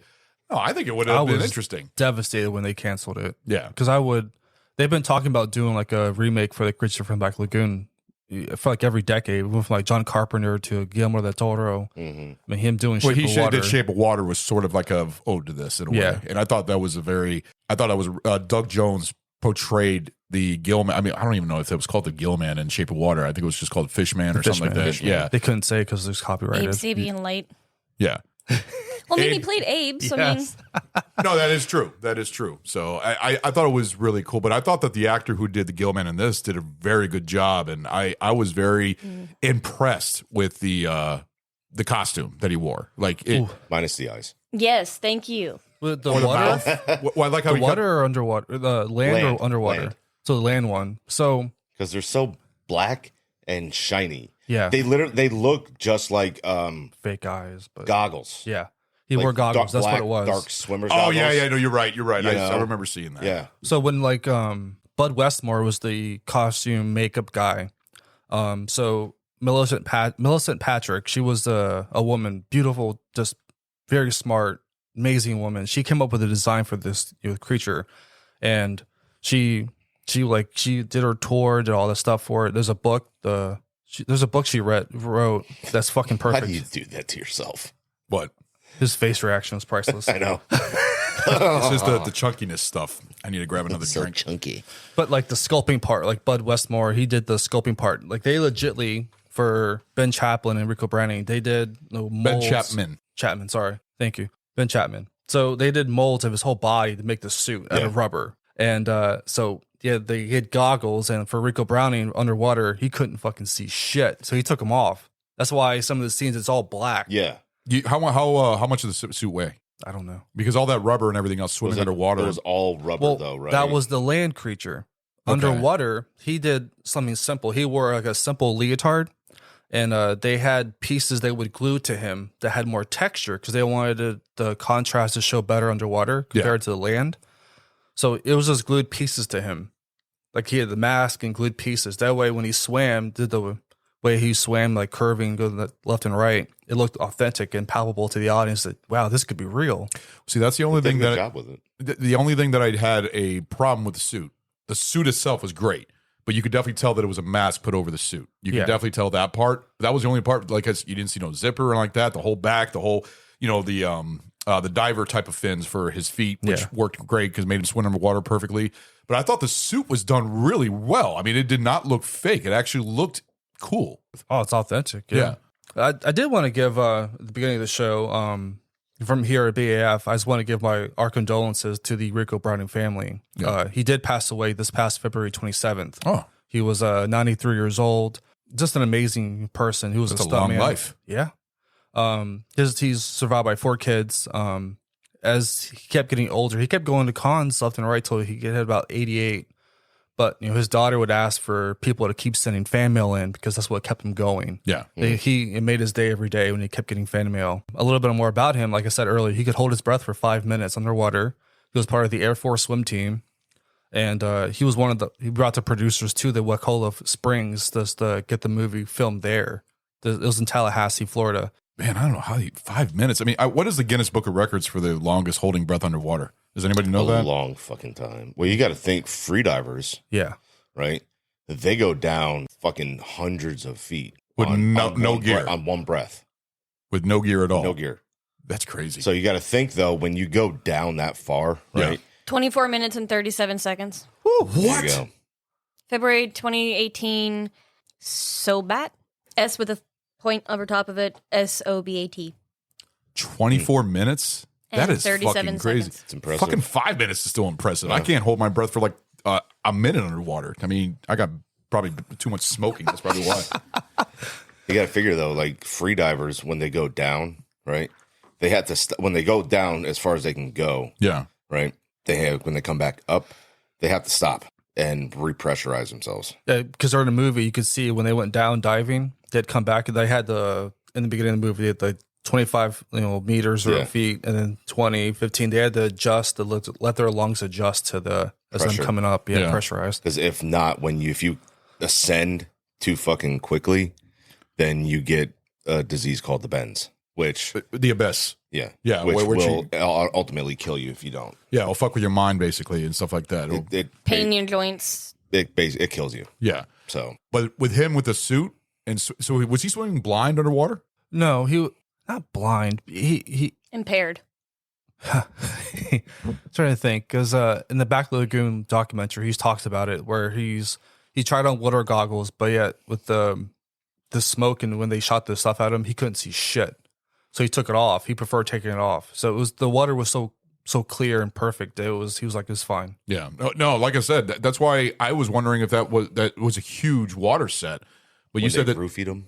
No, I think it would have been interesting. Devastated when they canceled it. Yeah. Because they've been talking about doing like a remake for the creature from Black Lagoon for like every decade. We went from like John Carpenter to Guillermo del Toro. I mean, him doing Shape of Water. Shape of Water was sort of like a ode to this in a way. And I thought that was Doug Jones portrayed the Gillman. I mean, I don't even know if it was called the Gillman in Shape of Water. I think it was just called Fishman or something like that. Fishman. Yeah. They couldn't say because there's Abe copyrighted. Sapien Light. Yeah. Well, I mean, he played Abe, so Yes. I mean, No, that is true. That is true. So I thought it was really cool, but I thought that the actor who did the Gillman in this did a very good job, and I was very impressed with the costume that he wore. Like it, Minus the eyes. yes, thank you. With the or the water, mouth. Well, I like how the he water or underwater, the land Land. or underwater. Land. So the land one. So Because they're so black and shiny. yeah, They look just like fake eyes, but goggles. yeah, he Like wore goggles. That's black, what it was. Dark swimmers. Oh goggles. yeah. No, you're right. You I know? remember seeing that. Yeah. So when like Bud Westmore was the costume makeup guy, so Millicent Patrick, she was a woman, beautiful, just very smart, amazing woman. She came up with a design for this creature, and she did her tour, did all this stuff for it. There's a book she wrote that's fucking How perfect. do you do that to yourself? What? His face reaction was priceless. I know. It's just the chunkiness stuff. I need to grab another So drink. chunky. But like the sculpting part, like Bud Westmore, he did the sculpting part. Like they legitly for Ben Chaplin and Rico Browning, they did molds. Chapman, sorry. Thank you. Ben Chapman. So they did molds of his whole body to make the suit out of rubber. And they had goggles, and for Rico Browning underwater, he couldn't fucking see shit. So he took them off. That's why some of the scenes it's all black. Yeah. How much does the suit weigh? I don't know. Because all that rubber and everything else swimming underwater. It was all rubber though, right? That was the land creature. Okay. Underwater, he did something simple. He wore like a simple leotard, and they had pieces they would glue to him that had more texture because they wanted the contrast to show better underwater compared to the land. So it was just glued pieces to him. Like he had the mask and glued pieces. That way, when he swam, did the way he swam, like curving, go left and right, it looked authentic and palpable to the audience that, wow, this could be real. See, that's the only thing Good that job with it. the only thing that I had a problem with the suit. The suit itself was great, but you could definitely tell that it was a mask put over the suit. You could definitely tell that part. That was the only part, like you didn't see no zipper or like that. The whole back, the whole, the diver type of fins for his feet, which worked great because it made him swim underwater perfectly. But I thought the suit was done really well. I mean, it did not look fake. It actually looked cool. Oh, it's authentic. Yeah. I did want to give at the beginning of the show, from here at BAF, I just want to give our condolences to the Rico Browning family. Yeah. He did pass away this past February 27th. Oh, He was 93 years old. Just an amazing person. He was that's a stuntman. long life. Yeah. He's survived by 4 kids. As he kept getting older, he kept going to cons left and right till he hit about 88. But his daughter would ask for people to keep sending fan mail in because that's what kept him going. Yeah. It made his day every day when he kept getting fan mail. A little bit more about him, like I said earlier, he could hold his breath for 5 minutes underwater. He was part of the Air Force swim team, and he brought the producers to the Wakulla Springs just to get the movie filmed there. It was in Tallahassee, Florida. Man, I don't know how 5 minutes. I mean, what is the Guinness Book of Records for the longest holding breath underwater? Does anybody know A that? long fucking time. Well, you got to think freedivers, Yeah. right? They go down fucking hundreds of feet With no gear. on one breath, With no gear at all. no gear. That's crazy. So you got to think though, when you go down that far, Yeah. right? 24 minutes and 37 seconds. There you go. February 2018, Sobat. S with a point over top of it. SOBAT. 24 minutes? That And is 37 fucking crazy. seconds. It's impressive. Fucking 5 minutes is still impressive. I Yeah. can't hold my breath for like a minute underwater. I mean, I got probably too much smoking. That's probably why. You got to figure though, like freedivers when they go down, right? They have to when they go down as far as they can go, Yeah. right? They have when they come back up, they have to stop and repressurize themselves. Because during the movie, you could see when they went down diving, they'd come back and they had in the beginning of the movie, they had the 25 meters or Yeah. feet, and then 20, 15. They had to adjust to let their lungs adjust to as them Pressure. coming up. Yeah, Yeah. pressurized. Because if not, if you ascend too fucking quickly, then you get a disease called the bends, which The abyss. yeah, Yeah, which which will ultimately kill you if you don't. Yeah, it'll fuck with your mind basically and stuff like that. Pain in your joints. It kills you. Yeah. So But with him with the suit, and so was he swimming blind underwater? No, he not blind. He Impaired. trying to think because in the Back Lagoon documentary, he talks about it where he tried on water goggles, but yet with the smoke and when they shot the stuff at him, he couldn't see shit. So he took it off. He preferred taking it off. So the water was so clear and perfect. He was like, it's fine. Yeah. No, like I said, that's why I was wondering if that was a huge water set. But you said that roofied them.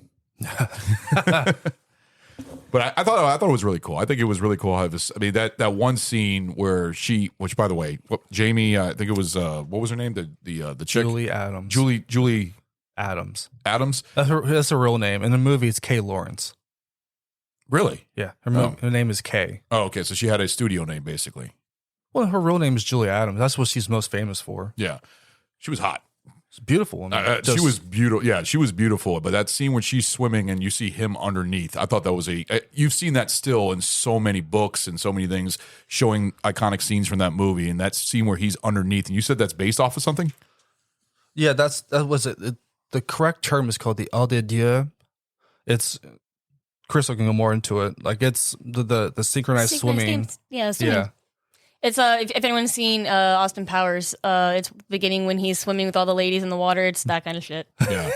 But I thought it was really cool. I think it was really cool how this. I mean that one scene where which by the way, Jamie, I think it was what was her name? The chick, Julie Adams. Julie Adams. Adams. That's her real name. In the movie, it's Kay Lawrence. Really? Yeah, her name is Kay. Oh, okay. So she had a studio name basically. Well, her real name is Julie Adams. That's what she's most famous for. Yeah, she was hot. It's beautiful. I mean, She was beautiful. Yeah, she was beautiful. But that scene when she's swimming and you see him underneath, I thought that was you've seen that still in so many books and so many things showing iconic scenes from that movie. And that scene where he's underneath, and you said that's based off of something? Yeah, that was it. The correct term is called the Eau de Dieu. It's Chris can go more into it. Like it's the synchronized swimming. Yeah, swimming. Yeah. It's if anyone's seen Austin Powers, it's beginning when he's swimming with all the ladies in the water. It's that kind of shit. Yeah.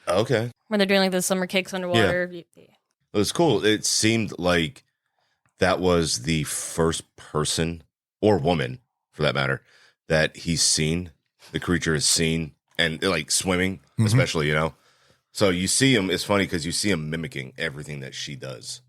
Okay. When they're doing like the summer kicks underwater. It was cool. It seemed like that was the first person or woman, for that matter, that he's seen. The creature has seen and like swimming, especially, So you see him. It's funny because you see him mimicking everything that she does.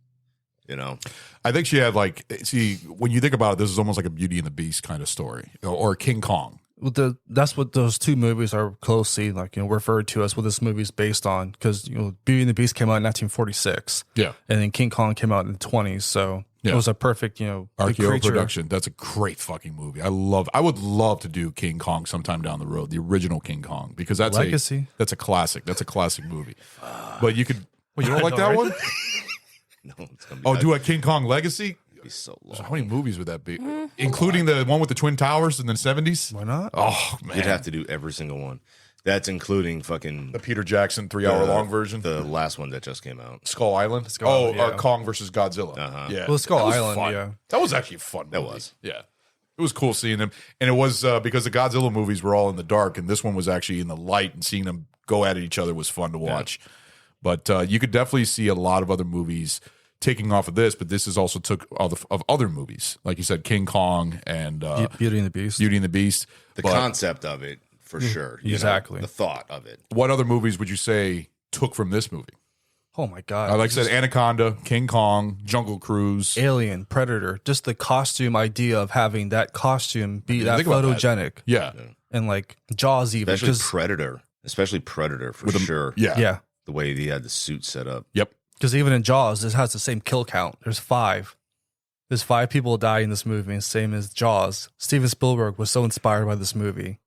I think she had when you think about it, this is almost like a Beauty and the Beast kind of story or King Kong. Well, that's what those two movies are closely referred to as what this movie is based on, because Beauty and the Beast came out in 1946, Yeah. and then King Kong came out in the 20s. So Yeah. it was a perfect the RKO creature- production. That's a great fucking movie. I would love to do King Kong sometime down the road, the original King Kong, because that's Legacy. that's a classic. That's a classic movie. But you could. Well, you don't like that one? No, it's gonna be Oh, do a King Kong Legacy? be so long. So how many movies would that be? Including the one with the Twin Towers in the 70s? Why not? Oh, man. You'd have to do every single one. That's including fucking The Peter Jackson 3-hour long version? the last one that just came out. Skull Island? Island, yeah. Kong versus Godzilla. Uh-huh. Yeah. Well, Skull That was Island, fun. yeah. That was actually a fun movie. That was. Yeah. It was cool seeing them. And it was because the Godzilla movies were all in the dark, and this one was actually in the light, and seeing them go at each other was fun to watch. But you could definitely see a lot of other movies taking off of this, but this is also took of other movies. Like you said, King Kong and Beauty and the Beast. Beauty and the Beast. The But concept of it, for sure. exactly. The thought of it. what other movies would you say took from this movie? Oh my God. Like I said, Anaconda, King Kong, Jungle Cruise. Alien, Predator, just the costume idea of having that costume be that think about that. photogenic. Yeah. And like Jaws even. Especially 'cause- Predator for With a- sure. Yeah. yeah. The way he had the suit set up. Yep. Because even in Jaws, it has the same kill count. There's 5. There's 5 people die in this movie, same as Jaws. Steven Spielberg was so inspired by this movie.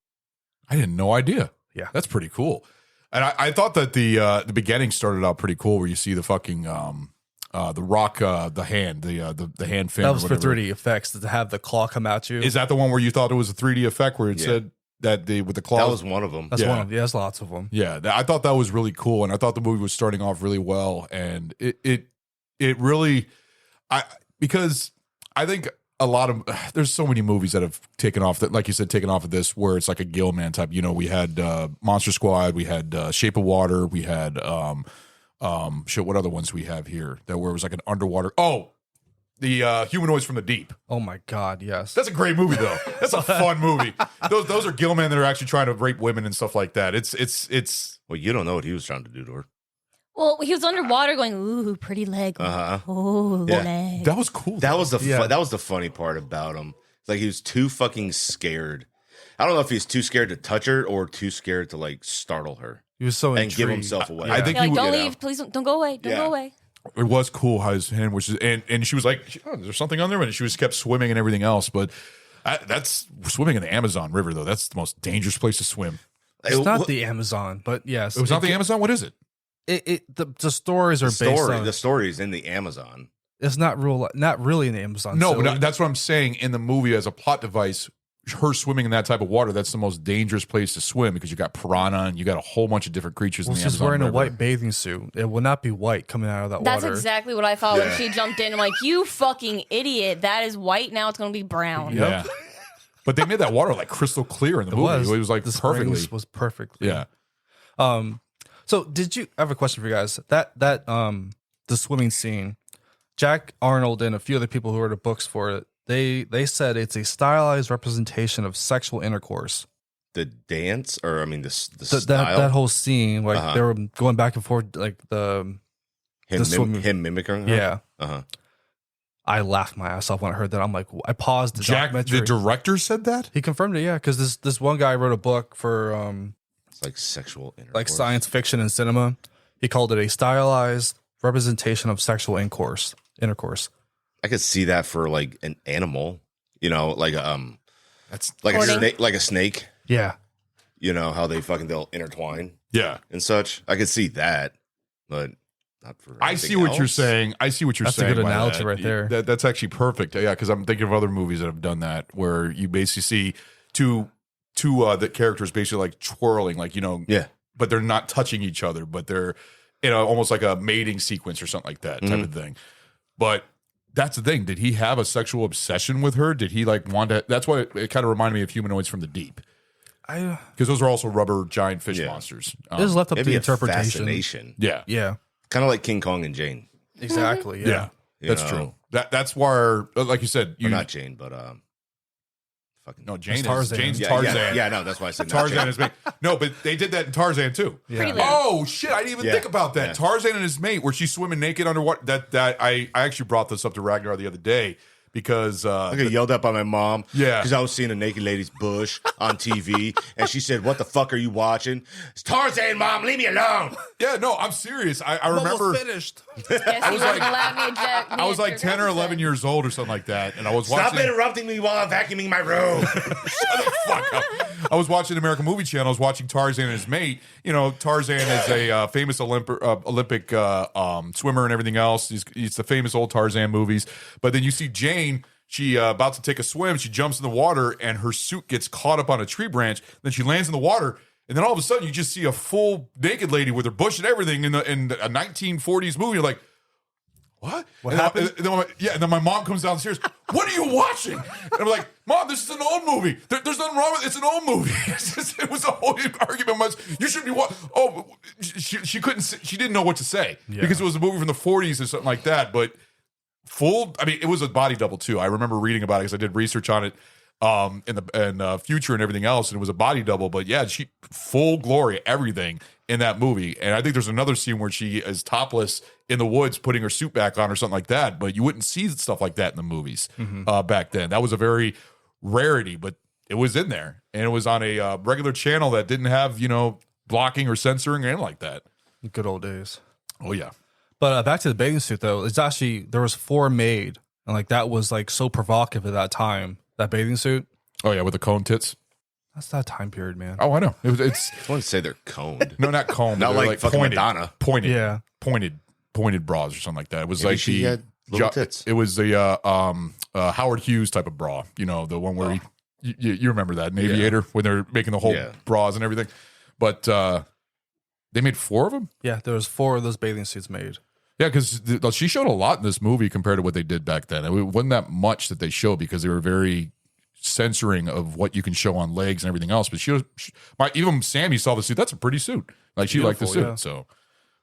I had no idea. Yeah. That's pretty cool. And I thought that the beginning started out pretty cool, where you see the fucking The Rock, the hand, the hand fin. That or was for whatever. 3D effects to have the claw come at you. Is that the one where you thought it was a 3D effect where it Yeah. said that with the claws? That was one of them. That's Yeah. one of there's lots of them. Yeah, I thought that was really cool, and I thought the movie was starting off really well, and it really, because I think a lot of there's so many movies that have taken off that, like you said, taken off of this where it's like a Gilman type. You know, we had Monster Squad, we had Shape of Water, we had shit. What other ones we have here that where it was like an underwater? Oh, the Humanoids from the Deep. Oh my god, yes. That's a great movie, though. That's a fun movie. Those are Gilman that are actually trying to rape women and stuff like that. It's. Well, you don't know what he was trying to do to her. Well, he was underwater going, ooh, pretty leg. Oh, Yeah. leg. That was cool. That was the Yeah. that was the funny part about him. It's like he was too fucking scared. I don't know if he's too scared to touch her or too scared to like startle her He was so and give intrigued. himself away. I think You're like, he would- don't you know. leave, please don't go away, don't Yeah. go away. It was cool how his hand was, and she was like, oh, "There's something on there," and she was kept swimming and everything else. But that's swimming in the Amazon River, though. That's the most dangerous place to swim. It's not the Amazon, but yes. It was not the Amazon. What is it? The stories are based on. the story is in the Amazon. It's not really in the Amazon. No, so but that's what I'm saying. In the movie, as a plot device, her swimming in that type of water, that's the most dangerous place to swim because you got piranha and you got a whole bunch of different creatures. well, in the she's Amazon wearing a River. white bathing suit. It will not be white coming out of that That's water. exactly what I thought when Yeah. she jumped in. I'm like, you fucking idiot. That is white, now it's going to be brown. Yeah, but they made that water like crystal clear in the movie. It was like the perfectly. springs was perfectly. Yeah. So did you? I have a question for you guys. That the swimming scene, Jack Arnold and a few other people who wrote the books for it, they said it's a stylized representation of sexual intercourse. The dance, or I mean, the That style. that whole scene, like they were going back and forth, like him, the swimming- him mimicking her? yeah. Uh-huh. I laughed my ass off when I heard that. I'm like, I paused the Jack, documentary. the director, said that. He confirmed it, yeah, because this one guy wrote a book for It's like sexual intercourse. like science fiction and cinema. He called it a stylized representation of sexual intercourse. I could see that for like an animal, you know, like That's like a Courting. snake, like a snake. Yeah, You know how they'll intertwine yeah. and such. I could see that, but not for. I anything see what you're else. saying. I see what you're That's a saying. good by analogy that. right there. That's actually perfect. Yeah, because I'm thinking of other movies that have done that, where you basically see two the characters basically like twirling, like Yeah, but they're not touching each other, but they're almost like a mating sequence or something like that type of thing. But that's the thing. Did he have a sexual obsession with her? Did he like want to? That's why it kind of reminded me of Humanoids from the Deep, because those are also rubber giant fish Yeah. monsters. it is left up maybe to a interpretation. fascination, Yeah, Yeah, kind of like King Kong and Jane. exactly. yeah, You that's know? true. That's why, like you said, Or not Jane, but fucking no, Jane is Tarzan. Jane's yeah, Tarzan. Yeah, no, that's why I said not Tarzan Jane. is mate. No, but they did that in Tarzan too. Pretty Yeah. late. Oh shit! I didn't even Yeah. think about that. Yeah. Tarzan and his mate, where she's swimming naked underwater. That I actually brought this up to Ragnar the other day because I got yelled at by my mom. Yeah. Because I was seeing a naked lady's bush on TV. And she said, "What the fuck are you watching?" It's Tarzan, Mom. Leave me alone. yeah, no, I'm serious. I remember finished. Yes, he wasn't allowed me to eject. I was like 10 or 11 years old or something like that, and I was Stop watching. interrupting me while I'm vacuuming my room. Fuck up. I was watching American Movie Channel. I was watching Tarzan and his mate. You know, Tarzan is a famous Olympic swimmer and everything else. He's the famous old Tarzan movies. But then you see Jane. She about to take a swim. She jumps in the water, and her suit gets caught up on a tree branch. Then she lands in the water, and then all of a sudden, you just see a full naked lady with her bush and everything in a 1940s movie. You're like, what? What And happened? And then my mom comes downstairs. What are you watching? And I'm like, Mom, this is an old movie. There's nothing wrong with it. It's an old movie. It was a whole argument. You should be watching. Oh, she couldn't. She didn't know what to say because it was a movie from the 40s or something like that. But it was a body double too. I remember reading about it because I did research on it in the future and everything else, and it was a body double. But yeah, she full glory, everything in that movie. And I think there's another scene where she is topless in the woods, putting her suit back on or something like that. But you wouldn't see stuff like that in the movies back then. That was a very rarity, but it was in there, and it was on a regular channel that didn't have blocking or censoring or anything like that. Good old days. Oh yeah. But back to the bathing suit though, it's actually there was 4 made, and like that was like so provocative at that time. That bathing suit, Oh yeah, with the cone tits. that's that time period, man. Oh, I know. It's I want to say they're coned. no, not cone. Not they're like fucking pointed, Madonna. Pointed. Yeah. Pointed. pointed bras or something like that. It was Maybe like she had little tits. It was the Howard Hughes type of bra. You know, the one where you remember that in Aviator when they're making the whole bras and everything. But they made 4 of them. Yeah, there was 4 of those bathing suits made. Yeah, because she showed a lot in this movie compared to what they did back then. It wasn't that much that they showed because they were very censoring of what you can show on legs and everything else. But even Sammy saw the suit. That's a pretty suit. Like she liked the suit. Yeah. So,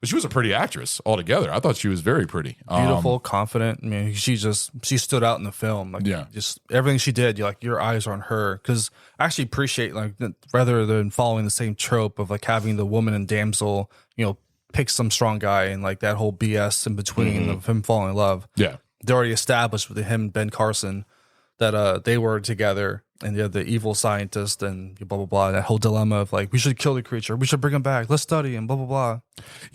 but she was a pretty actress altogether. I thought she was very pretty, Beautiful, confident. I mean, she stood out in the film. Like, just everything she did. Your eyes are on her. Because I actually appreciate rather than following the same trope of like having the woman and damsel, pick some strong guy and like that whole BS in between of him falling in love. Yeah, they already established with him and Ben Carson that they were together, and you have the evil scientist and blah blah blah. That whole dilemma of like, we should kill the creature, we should bring him back, let's study him, blah blah blah.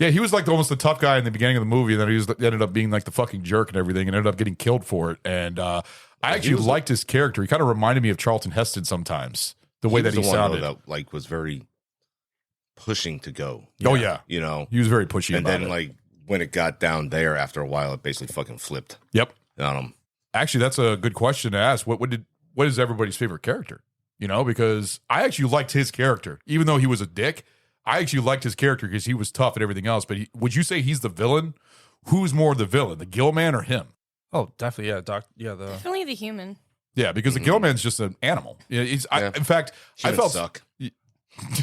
Yeah, he was like almost the tough guy in the beginning of the movie, and then he ended up being like the fucking jerk and everything, and ended up getting killed for it. And I actually liked his character. He kind of reminded me of Charlton Heston sometimes. The way that he sounded, that was very pushing to go. Oh yeah, he was very pushy. And then like when it got down there, after a while, it basically fucking flipped. Yep. On him. Actually, that's a good question to ask. What is everybody's favorite character? Because I actually liked his character, even though he was a dick. I actually liked his character because he was tough and everything else. But would you say he's the villain? Who's more the villain, the Gill Man or him? Oh, definitely, yeah. Definitely the human. Yeah, because the Gill Man's just an animal. In fact, I felt suck. I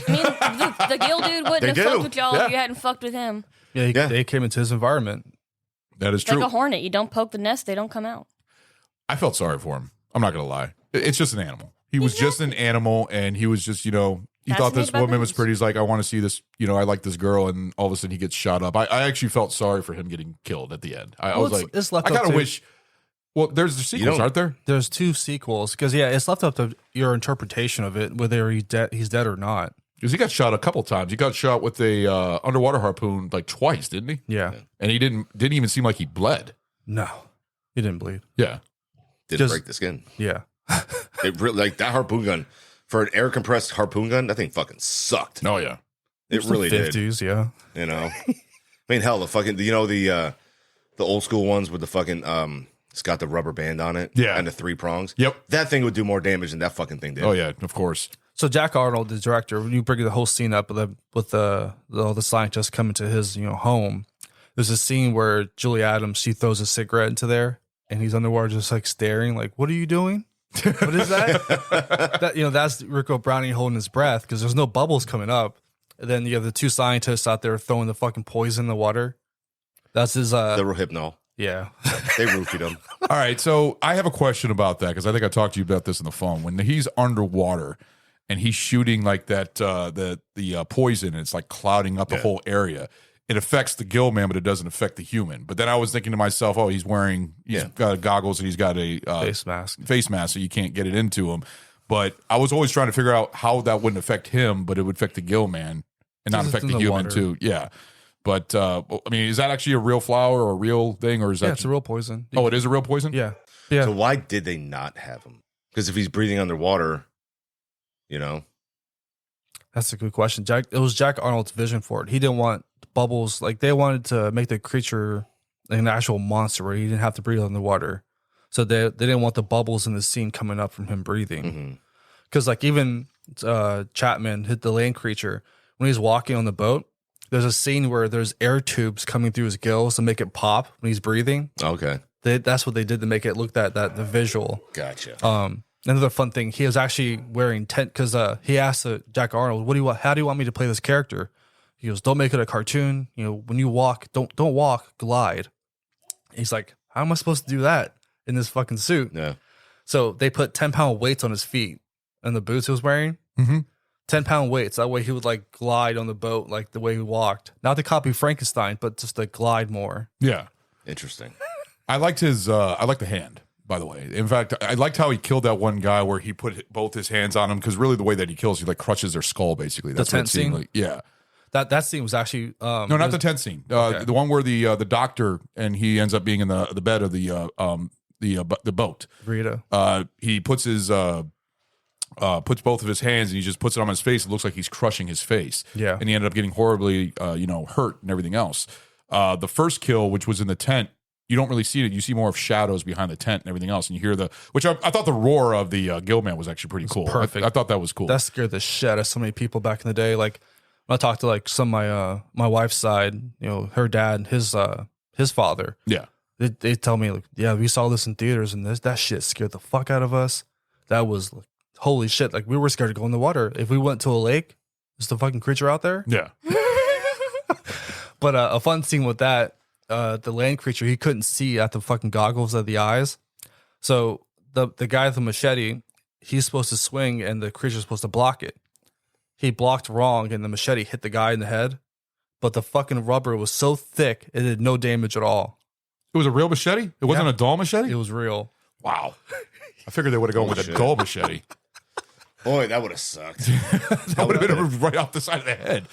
mean, the Gill dude wouldn't have fucked with y'all if you hadn't fucked with him. Yeah, they came into his environment. That is It's true. like a hornet. You don't poke the nest, they don't come out. I felt sorry for him. I'm not going to lie. It's just an animal. He was just an animal, and he was just, he thought this woman was pretty. He's like, I want to see this, I like this girl, and all of a sudden he gets shot up. I actually felt sorry for him getting killed at the end. I was like, I kind of wish. Well, there's the sequels, aren't there? There's 2 sequels, because it's left up to your interpretation of it, whether he's dead or not. Because he got shot a couple times. He got shot with a underwater harpoon like twice, didn't he? Yeah. And he didn't even seem like he bled. No, he didn't bleed. Yeah. Didn't break the skin. Yeah. It really, like that harpoon gun, for an air compressed harpoon gun, that thing fucking sucked. Oh yeah. It really did. 50s, yeah. I mean, hell, the fucking, the old school ones with the fucking, it's got the rubber band on it. Yeah. And the 3 prongs. Yep. That thing would do more damage than that fucking thing did. Oh yeah, of course. So Jack Arnold, the director, when you bring the whole scene up with the scientists coming to his home, there's a scene where Julie Adams, she throws a cigarette into there, and he's underwater just like staring, like, what are you doing? What is that? That's Rico Browning holding his breath because there's no bubbles coming up. And then you have the 2 scientists out there throwing the fucking poison in the water. That's his the Rohypnol. Yeah. They roofied him. All right, so I have a question about that because I think I talked to you about this on the phone. When he's underwater and he's shooting like that, the poison, and it's like clouding up the whole area. It affects the Gill Man, but it doesn't affect the human. But then I was thinking to myself, he's got goggles and he's got a face mask, so you can't get it into him. But I was always trying to figure out how that wouldn't affect him, but it would affect the Gill Man and not affect the human too. Yeah. But I mean, is that actually a real flower or a real thing, or is that? Yeah, it's a real poison. Oh, it is a real poison. Yeah. So why did they not have him? Because if he's breathing underwater, That's a good question. It was Jack Arnold's vision for it. He didn't want bubbles. Like, they wanted to make the creature an actual monster where he didn't have to breathe underwater. So they didn't want the bubbles in the scene coming up from him breathing. Because like even Chapman hit the land creature when he's walking on the boat. There's a scene where there's air tubes coming through his gills to make it pop when he's breathing. Okay. That's what they did to make it look the visual. Gotcha. Another fun thing, he was actually wearing tent because he asked Jack Arnold, "What do you want? How do you want me to play this character?" He goes, "Don't make it a cartoon. When you walk, don't walk, glide." He's like, "How am I supposed to do that in this fucking suit?" Yeah. So they put 10-pound weights on his feet and the boots he was wearing. 10-pound weights. That way he would like glide on the boat like the way he walked. Not to copy Frankenstein, but just to glide more. Yeah. Interesting. I liked his. I liked the hand. By the way, in fact, I liked how he killed that one guy where he put both his hands on him because really the way that he kills, he like crushes their skull basically. That's the what tent it seemed scene? like. Yeah. That scene was actually No, not the tent scene. The one where the doctor and he ends up being in the bed of the boat. Rita. He puts his puts both of his hands and he just puts it on his face. It looks like he's crushing his face. Yeah. And he ended up getting horribly hurt and everything else. The first kill, which was in the tent, you don't really see it. You see more of shadows behind the tent and everything else, and you hear which I thought the roar of the gill man was actually pretty cool. Perfect. I thought that was cool. That scared the shit out of so many people back in the day. Like when I talked to like some of my wife's side, her dad, his father. Yeah. They tell me, like, yeah, we saw this in theaters and that shit scared the fuck out of us. That was like, holy shit. Like, we were scared to go in the water. If we went to a lake, is the fucking creature out there? Yeah. But a fun scene with that, the land creature, he couldn't see at the fucking goggles of the eyes. So the guy with the machete, he's supposed to swing and the creature's supposed to block it. He blocked wrong and the machete hit the guy in the head. But the fucking rubber was so thick, it did no damage at all. It was a real machete? It wasn't a dull machete? It was real. Wow. I figured they would have gone with a dull machete. Boy, that would have sucked. That would have been right off the side of the head.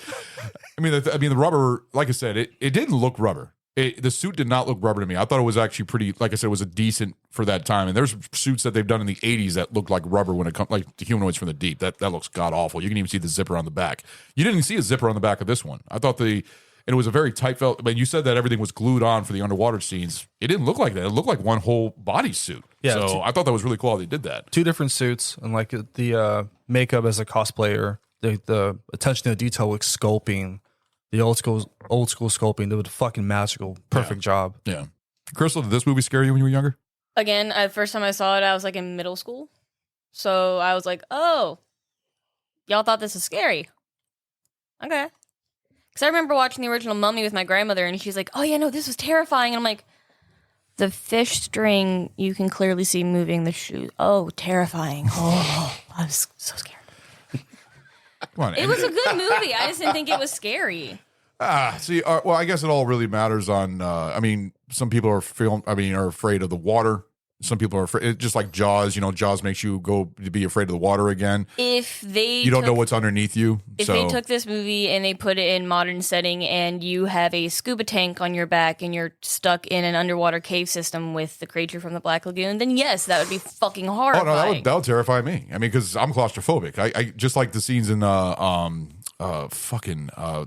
I mean, the rubber, like I said, it didn't look rubber. The suit did not look rubber to me. I thought it was actually pretty, like I said, it was a decent for that time. And there's suits that they've done in the 80s that looked like rubber when it comes, like the humanoids from the deep. That looks god awful. You can even see the zipper on the back. You didn't see a zipper on the back of this one. I thought and it was a very tight felt. I mean, you said that everything was glued on for the underwater scenes. It didn't look like that. It looked like one whole bodysuit. Yeah, so I thought that was really cool how they did that. 2 different suits and like the makeup as a cosplayer, the attention to detail with sculpting, the old school sculpting, they were fucking magical. Perfect job. Yeah. Crystal, did this movie scare you when you were younger? Again, the first time I saw it, I was like in middle school. So I was like, oh, y'all thought this was scary. Okay. Because I remember watching the original Mummy with my grandmother, and she's like, oh, yeah, no, this was terrifying. And I'm like, the fish string, you can clearly see moving the shoe. Oh, terrifying. Oh, I was so scared. Come on. It was a good movie. I just didn't think it was scary. Well, I guess it all really matters on, some people are afraid of the water. Some people are afraid, just like Jaws. Jaws makes you go to be afraid of the water again. You don't know what's underneath you. If they took this movie and they put it in modern setting, and you have a scuba tank on your back and you're stuck in an underwater cave system with the creature from the Black Lagoon, then yes, that would be fucking horrifying. Oh no, that would terrify me. I mean, because I'm claustrophobic. I just like the scenes in the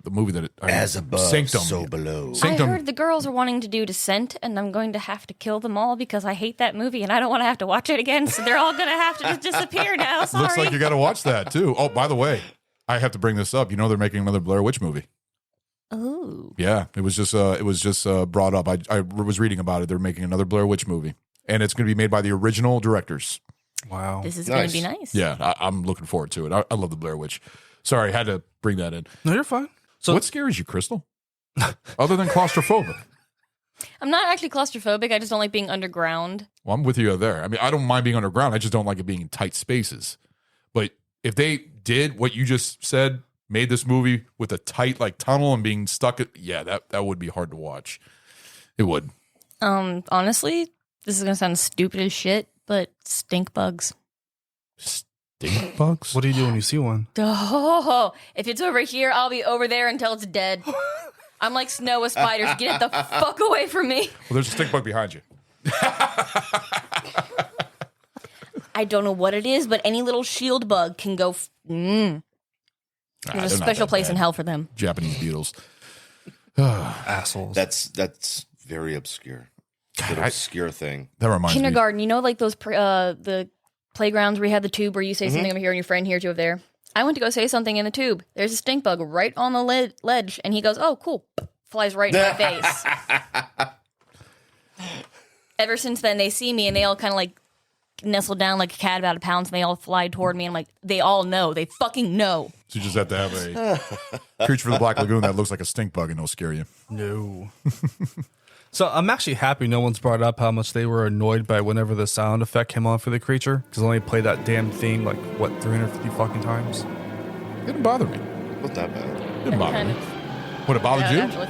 movie that As above, Sanctum. so below. Sanctum. I heard the girls are wanting to do Descent, and I'm going to have to kill them all because I hate that movie and I don't want to have to watch it again. So they're all going to have to just disappear now. Sorry. Looks like you got to watch that too. Oh, by the way, I have to bring this up. They're making another Blair Witch movie. Ooh. Yeah, it was just brought up. I was reading about it. They're making another Blair Witch movie, and it's going to be made by the original directors. Wow, this is going to be nice. Yeah, I'm looking forward to it. I love the Blair Witch. Sorry, I had to bring that in. No, you're fine. So, what scares you, Crystal? Other than claustrophobic? I'm not actually claustrophobic. I just don't like being underground. Well, I'm with you there. I mean, I don't mind being underground. I just don't like it being in tight spaces. But if they did what you just said, made this movie with a tight tunnel and being stuck, that would be hard to watch. It would. Honestly, this is gonna sound stupid as shit, but stink bugs. Stink bugs? What do you do when you see one? Oh, if it's over here, I'll be over there until it's dead. I'm like snow with spiders. Get it the fuck away from me. Well, there's a stink bug behind you. I don't know what it is, but any little shield bug can go. There's a special place in hell for them. Japanese beetles. Assholes. That's very obscure. An obscure thing. That reminds me. Kindergarten, like those the playgrounds where you had the tube where you say something over here and your friend hears you over there. I went to go say something in the tube. There's a stink bug right on the ledge, and he goes, "Oh, cool!" Flies right in my face. Ever since then, they see me and they all kind of nestle down like a cat about a pound, and they all fly toward me. And I'm like, they all know. They fucking know. So you just have to have a creature from the Black Lagoon that looks like a stink bug and it'll scare you. No. So I'm actually happy no one's brought up how much they were annoyed by whenever the sound effect came on for the creature, because I only played that damn theme 350 fucking times. It didn't bother me. Not that bad. It didn't bother me. What, it bothered you? Actually,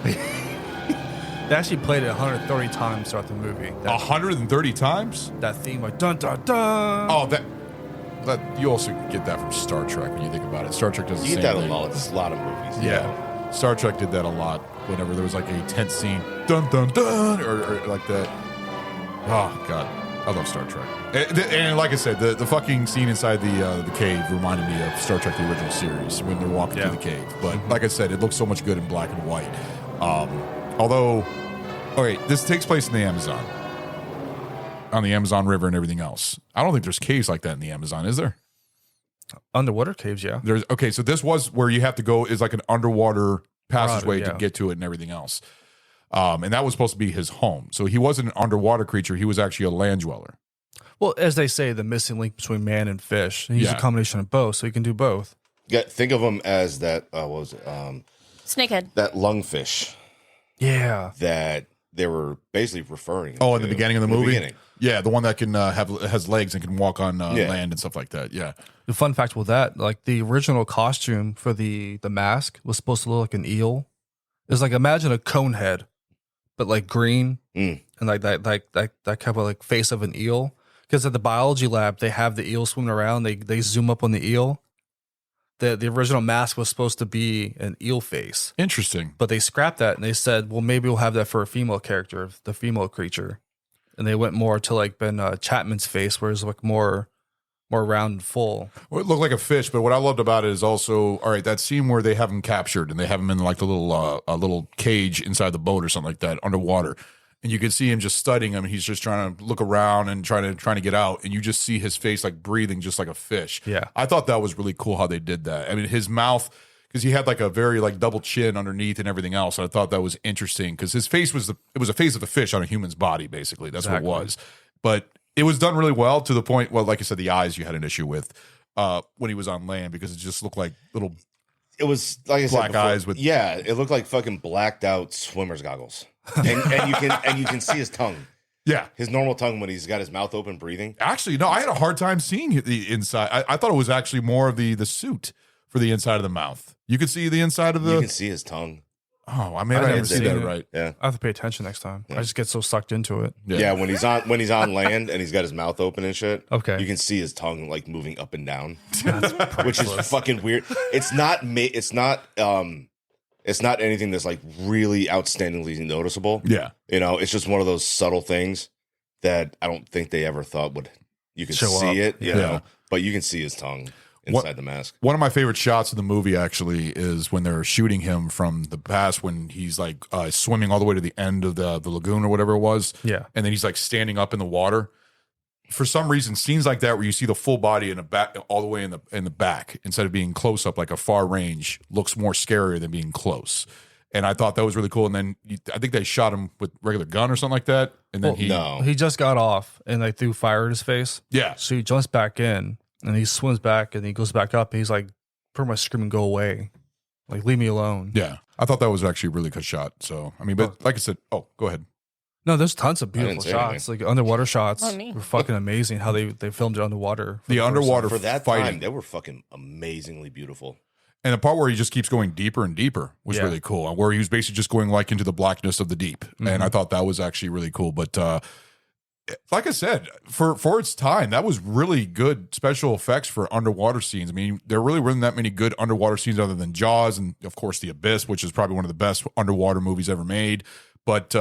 it's 15. They actually played it 130 times throughout the movie. 130 times? That theme, dun dun dun. Oh, that you also get that from Star Trek when you think about it. Star Trek does the You same get that thing. a lot. It's a lot of movies. Yeah. Star Trek did that a lot whenever there was a tense scene. Dun, dun, dun, or like that. Oh, God. I love Star Trek. And like I said, the fucking scene inside the cave reminded me of Star Trek, the original series, when they're walking through the cave. But like I said, it looks so much good in black and white. Although, okay, this takes place in the Amazon, on the Amazon River and everything else. I don't think there's caves like that in the Amazon, is there? Underwater caves, yeah. There's okay, so this was where you have to go is like an underwater passageway yeah. to get to it and everything else. And that was supposed to be his home. So he wasn't an underwater creature. He was actually a land dweller. Well, as they say, the missing link between man and fish. And he's Yeah. a combination of both, so he can do both. Yeah, think of him as that. What was it? Snakehead. That lungfish Yeah. that they were basically referring. Oh, in the to beginning of the in movie? beginning. Yeah, the one that can has legs and can walk on Yeah. land and stuff like that. Yeah. The fun fact with that, like the original costume for the mask was supposed to look like an eel. It's like imagine a cone head, but like green and like that kind of like face of an eel. Because at the biology lab, they have the eel swimming around. They zoom up on the eel. The original mask was supposed to be an eel face, Interesting. but they scrapped that and they said, well, maybe we'll have that for a female character, the female creature. And they went more to like Ben Chapman's face, where it's like more round and full. Well, it looked like a fish, but what I loved about it is also, all right, that scene where they have him captured and they have him in like the little a little cage inside the boat or something like that underwater. And you can see him just studying him. He's just trying to look around and trying to get out. And you just see his face like breathing just like a fish. Yeah. I thought that was really cool how they did that. I mean, his mouth, because he had like a very like double chin underneath and everything else. And I thought that was interesting because his face was it was a face of a fish on a human's body, basically. That's Exactly. what it was. But it was done really well to the point, well, like I said, the eyes you had an issue with when he was on land because it just looked like little It was like I said black before, eyes with yeah. It looked like fucking blacked out swimmer's goggles, and you can see his tongue, yeah. his normal tongue when he's got his mouth open breathing. Actually, no, I had a hard time seeing the inside. I thought it was actually more of the suit for the inside of the mouth. You could see the inside of You the. can see his tongue. Oh, I mean, I've I never didn't see seen that it. right. Yeah. I have to pay attention next time. I just get so sucked into it. Yeah, when he's on land and he's got his mouth open and shit. Okay. you can see his tongue like moving up and down, which is fucking weird. It's not anything that's like really outstandingly noticeable. Yeah. You know, it's just one of those subtle things that I don't think they ever thought you can Show see up. it, you Yeah. know, but you can see his tongue inside the mask. One of my favorite shots of the movie actually is when they're shooting him from the past when he's like swimming all the way to the end of the lagoon or whatever it was. Yeah. And then he's like standing up in the water. For some reason, scenes like that where you see the full body in the back, all the way in the back, instead of being close up like a far range, looks more scarier than being close. And I thought that was really cool. And then I think they shot him with regular gun or something like that. And then He just got off and they threw fire at his face. yeah, So he jumps back in and he swims back and he goes back up and he's like pretty much screaming, "Go away. Like, leave me alone." yeah. I thought that was actually a really good shot. So I mean, but like I said, go ahead. No, there's tons of didn't beautiful say shots. Like underwater shots Oh, me. were fucking amazing how they filmed it underwater. for The first underwater For that fighting. time, they were fucking amazingly beautiful. And the part where he just keeps going deeper and deeper was Yeah. really cool. Where he was basically just going like into the blackness of the deep, and I thought that was actually really cool. But like I said, for its time, that was really good special effects for underwater scenes. I mean, there really weren't that many good underwater scenes other than Jaws, and of course The Abyss, which is probably one of the best underwater movies ever made. But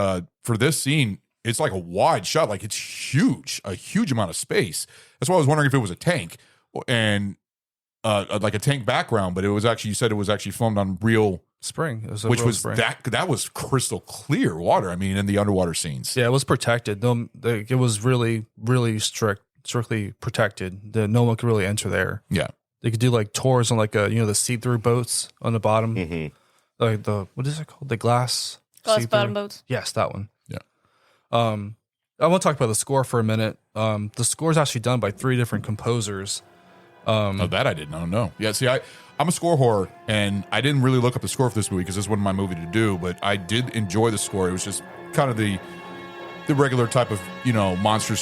for this scene, it's like a wide shot, like it's huge, a huge amount of space. That's why I was wondering if it was a tank and. Like a tank background, but it was actually, you said it was actually filmed on real spring. It was a which real was spring. that was crystal clear water. I mean, in the underwater scenes. Yeah, it was protected. No, it was really, really strictly protected. No one could really enter there. Yeah. They could do like tours on like the see-through boats on the bottom, like what is it called? The glass Glass see-through? bottom boats. Yes, that one. Yeah. I want to talk about the score for a minute. The score is actually done by 3 different composers. Oh, that I did not know. Yeah, see, I'm a score whore, and I didn't really look up the score for this movie because this wasn't my movie to do, but I did enjoy the score. It was just kind of the regular type of, monster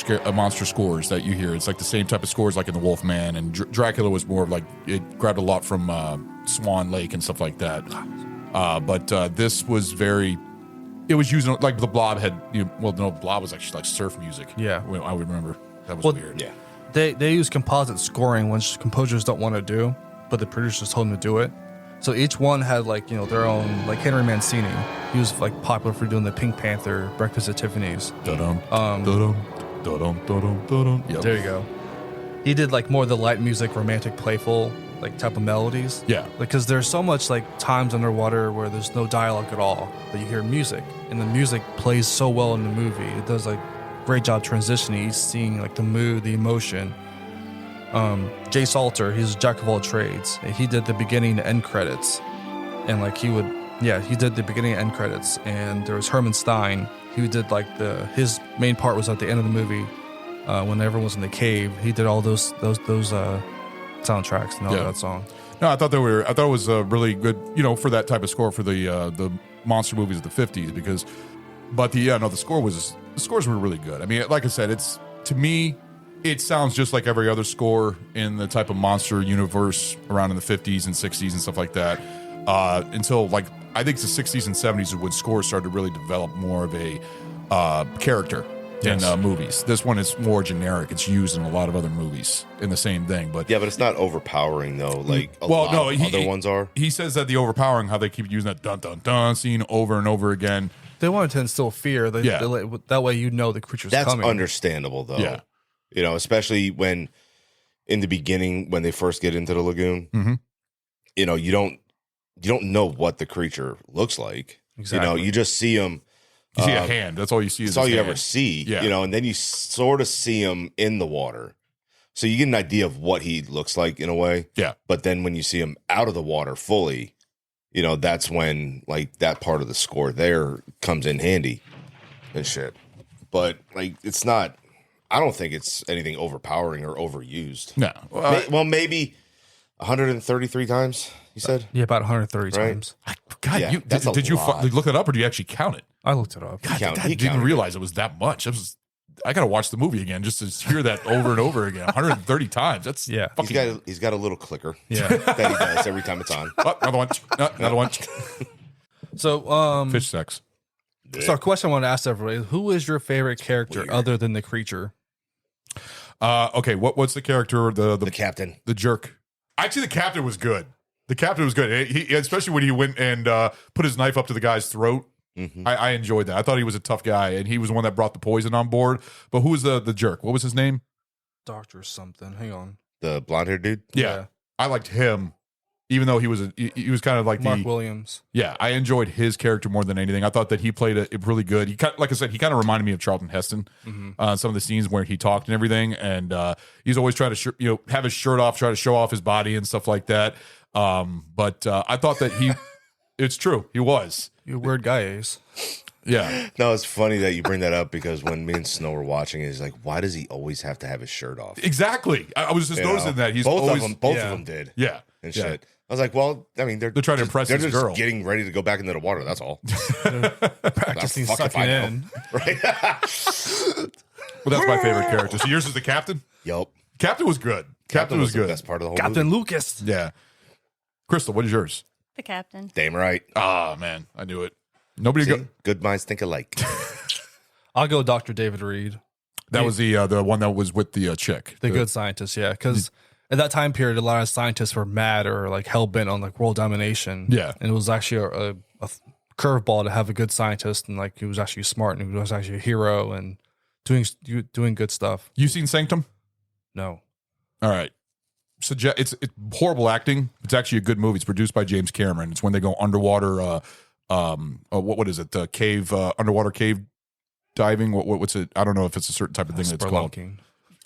scores that you hear. It's like the same type of scores like in The Wolf Man, and Dracula was more of like, it grabbed a lot from Swan Lake and stuff like that. But this was it was using, like the Blob had, Blob was actually like surf music. Yeah. I would remember. That was weird. Yeah. They use composite scoring, which composers don't want to do, but the producers told them to do it. So each one had their own, like Henry Mancini. He was like popular for doing the Pink Panther, Breakfast at Tiffany's. Dun-dum, dun-dum, dun-dum, dun-dum, dun-dum. Yep. There you go. He did like more of the light music, romantic, playful. like type of melodies. Yeah. Because there's so much like times underwater where there's no dialogue at all, but you hear music, and the music plays so well in the movie. It does like great job transitioning, seeing like the mood, the emotion. Jay Salter, he's a jack of all trades. He did the beginning and end credits, and like he did the beginning and end credits. And there was Herman Stein. He did like his main part was at the end of the movie when everyone was in the cave. He did all those soundtracks and all that song. No, I thought it was a really good, for that type of score for the monster movies of the 50s the scores were really good. I mean, like I said, to me, it sounds just like every other score in the type of monster universe around in the 50s and 60s and stuff like that. Until like, I think the 60s and 70s is when scores started to really develop more of a character in movies. This one is more generic. It's used in a lot of other movies in the same thing, but yeah, but it's not overpowering though. Like other ones are. He says that the overpowering, how they keep using that dun dun dun scene over and over again. They wanted to instill fear. That way the creature's coming. That's understandable though. Yeah. Especially when in the beginning when they first get into the lagoon, you don't know what the creature looks like. Exactly. You just see him. You see a hand. That's all you see. That's all you ever see. Yeah. And then you sort of see him in the water. So you get an idea of what he looks like in a way. Yeah. But then when you see him out of the water fully, that's when like that part of the score there comes in handy and shit. But like, it's not, I don't think it's anything overpowering or overused. No. Well, maybe 133 times, you said? Yeah, about 130 times. God, Yeah, did you look it up or do you actually count it? I looked it up. God, I didn't realize it was that much. I got to watch the movie again just to hear that over and over again. 130 times. That's fucking... He's got a little clicker. Yeah. That he does every time it's on. Oh, another one. Another one. So, fish sex. So, a question I want to ask everybody: who is your favorite character other than the creature? Okay, what's the character? The captain, the jerk. Actually, the captain was good. The captain was good. He especially when he went and put his knife up to the guy's throat. Mm-hmm. I enjoyed that. I thought he was a tough guy, and he was the one that brought the poison on board. But who was the jerk? What was his name? Doctor something. Hang on. The blonde-haired dude. Yeah, I liked him, even though he was kind of like Mark Williams. Yeah, I enjoyed his character more than anything. I thought that he played it really good. Like I said, he kind of reminded me of Charlton Heston. Some of the scenes where he talked and everything, and he's always trying to have his shirt off, try to show off his body and stuff like that. But I thought that it's true, he was. You're a weird guy, Ace. Yeah. No, it's funny that you bring that up because when me and Snow were watching, he's like, "Why does he always have to have his shirt off?" Exactly. I was just noticing that he's both always, of them did. Yeah. And shit. I was like, well, I mean, they're trying to impress they're this just girl. getting ready to go back into the water. That's all. Practicing Fuck if sucking I know. in. Right? Well, that's my favorite character. So yours is the captain. Yup. Captain was good. Captain was the good. best part of the whole Captain movie. Lucas. Yeah. Crystal, what is yours? The captain. Damn right. Ah, man, I knew it. Nobody See? go. Good minds think alike. I'll go Dr. David Reed. That was the one that was with the chick. The good scientist, yeah. Because at that time period, a lot of scientists were mad or like hell bent on like world domination. Yeah. And it was actually a curveball to have a good scientist, and like he was actually smart and he was actually a hero and doing good stuff. You seen Sanctum? No. All right. So it's horrible acting. It's actually a good movie. It's produced by James Cameron. It's when they go underwater. What is it? Cave underwater cave diving. What's it? I don't know if it's a certain type of thing that's called. Spelunking.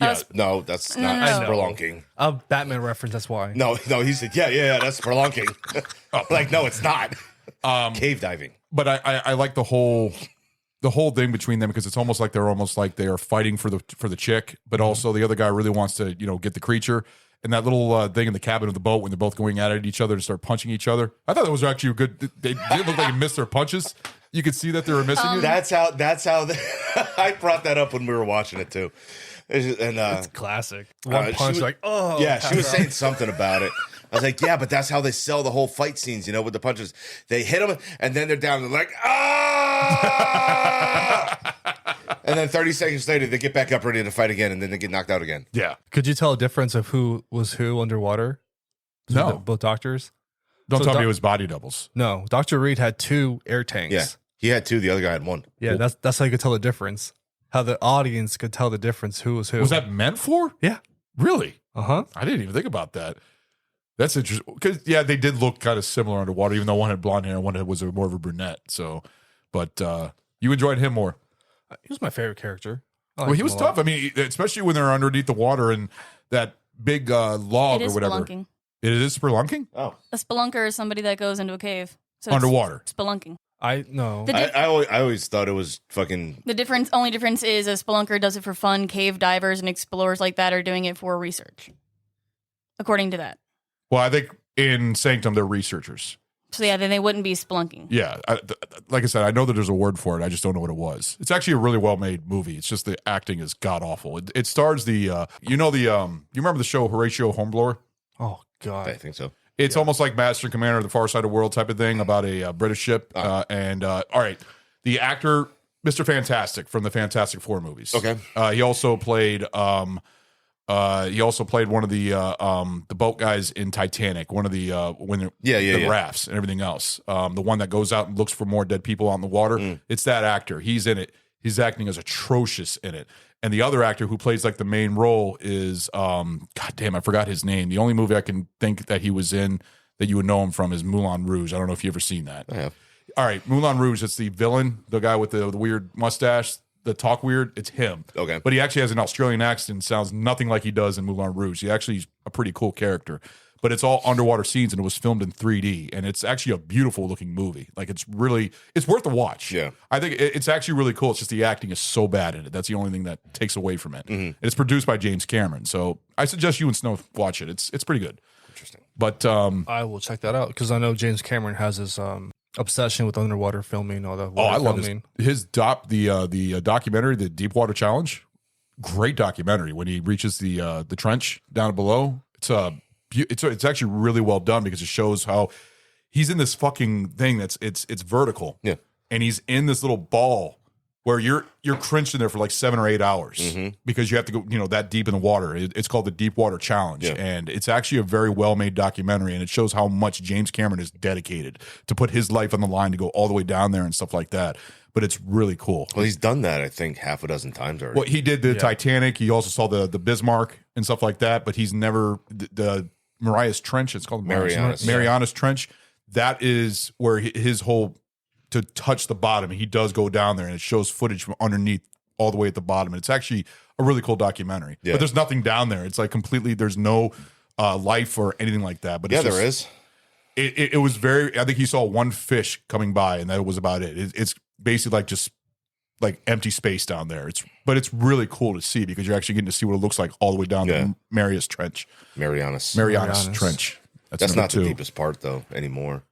Yeah. No, that's not No. spelunking. A Batman reference, that's why. No, he said, yeah, that's spelunking. Like, no, it's not. Cave diving. But I like the whole thing between them because it's almost like they are fighting for the chick, but also the other guy really wants to get the creature. And that little thing in the cabin of the boat when they're both going at each other to start punching each other. I thought that was actually a good. They didn't look like they missed their punches. You could see that they were missing it. That's how. I brought that up when we were watching it too. And It's classic. One punch, was, like, oh. yeah, she was saying something about it. I was like, yeah, but that's how they sell the whole fight scenes, with the punches. They hit them, and then they're down, and they're like, ah! And then 30 seconds later, they get back up ready to fight again, and then they get knocked out again. Yeah. Could you tell a difference of who was who underwater? No. Both doctors? Don't tell me it was body doubles. No. Dr. Reed had 2 air tanks. Yeah, he had 2. The other guy had 1. Yeah, that's how you could tell the difference. How the audience could tell the difference who was who. Was that meant for? Yeah. Really? Uh-huh. I didn't even think about that. That's interesting because they did look kind of similar underwater, even though one had blonde hair and one was more of a brunette. So, but you enjoyed him more. He was my favorite character. Well, he was tough. I mean, especially when they're underneath the water and that big log It or is whatever. spelunking. It is spelunking? Oh, A spelunker is somebody that goes into a cave. So it's Underwater. spelunking. I know. The I always thought it was fucking. The only difference is a spelunker does it for fun. Cave divers and explorers like that are doing it for research, according to that. Well, I think in Sanctum, they're researchers. So yeah, then they wouldn't be spelunking. Yeah. Like I said, I know that there's a word for it. I just don't know what it was. It's actually a really well-made movie. It's just the acting is god-awful. It stars you remember the show Horatio Hornblower? Oh God. I think so. It's almost like Master and Commander of the Far Side of the World type of thing about a British ship. All right, the actor, Mr. Fantastic from the Fantastic Four movies. Okay. He also played one of the boat guys in Titanic. One of the rafts and everything else. The one that goes out and looks for more dead people out in the water. It's that actor. He's in it. He's acting as atrocious in it. And the other actor who plays like the main role is, God damn, I forgot his name. The only movie I can think that he was in that you would know him from is Moulin Rouge. I don't know if you've ever seen that. I have. All right, Moulin Rouge. It's the villain, the guy with the weird mustache, the talk weird. It's him. Okay. But he actually has an Australian accent. Sounds nothing like he does in Moulin Rouge. He actually is a pretty cool character. But it's all underwater scenes, and it was filmed in 3D, and it's actually a beautiful looking movie. Like it's worth a watch. Yeah. I think it's actually really cool. It's just the acting is so bad in it. That's the only thing that takes away from it. And it's produced by James Cameron, so I suggest you and Snow watch it. It's pretty good. Interesting. But I will check that out because I know James Cameron has this obsession with underwater filming, all that. I love his documentary, the Deepwater Challenge. Great documentary when he reaches the trench down below. It's actually really well done because it shows how he's in this fucking thing it's vertical. Yeah. And he's in this little ball where you're cringed in there for like 7 or 8 hours because you have to go, that deep in the water. It's called the Deepwater Challenge. Yeah. And it's actually a very well-made documentary, and it shows how much James Cameron is dedicated to put his life on the line to go all the way down there and stuff like that. But it's really cool. Well, he's done that, I think, half a dozen times already. Well, he did the Titanic. He also saw the Bismarck and stuff like that, but he's never the Marianas Trench. It's called Marianas Trench. That is where his whole to touch the bottom. He does go down there, and it shows footage from underneath all the way at the bottom. And it's actually a really cool documentary. Yeah. But there's nothing down there. It's like completely. There's no life or anything like that. But it's there is. It was very. I think he saw one fish coming by, and that was about it. It's basically like just like empty space down there. But it's really cool to see because you're actually getting to see what it looks like all the way down the Marianas Trench. Marianas Trench. That's not 2. the deepest part though anymore.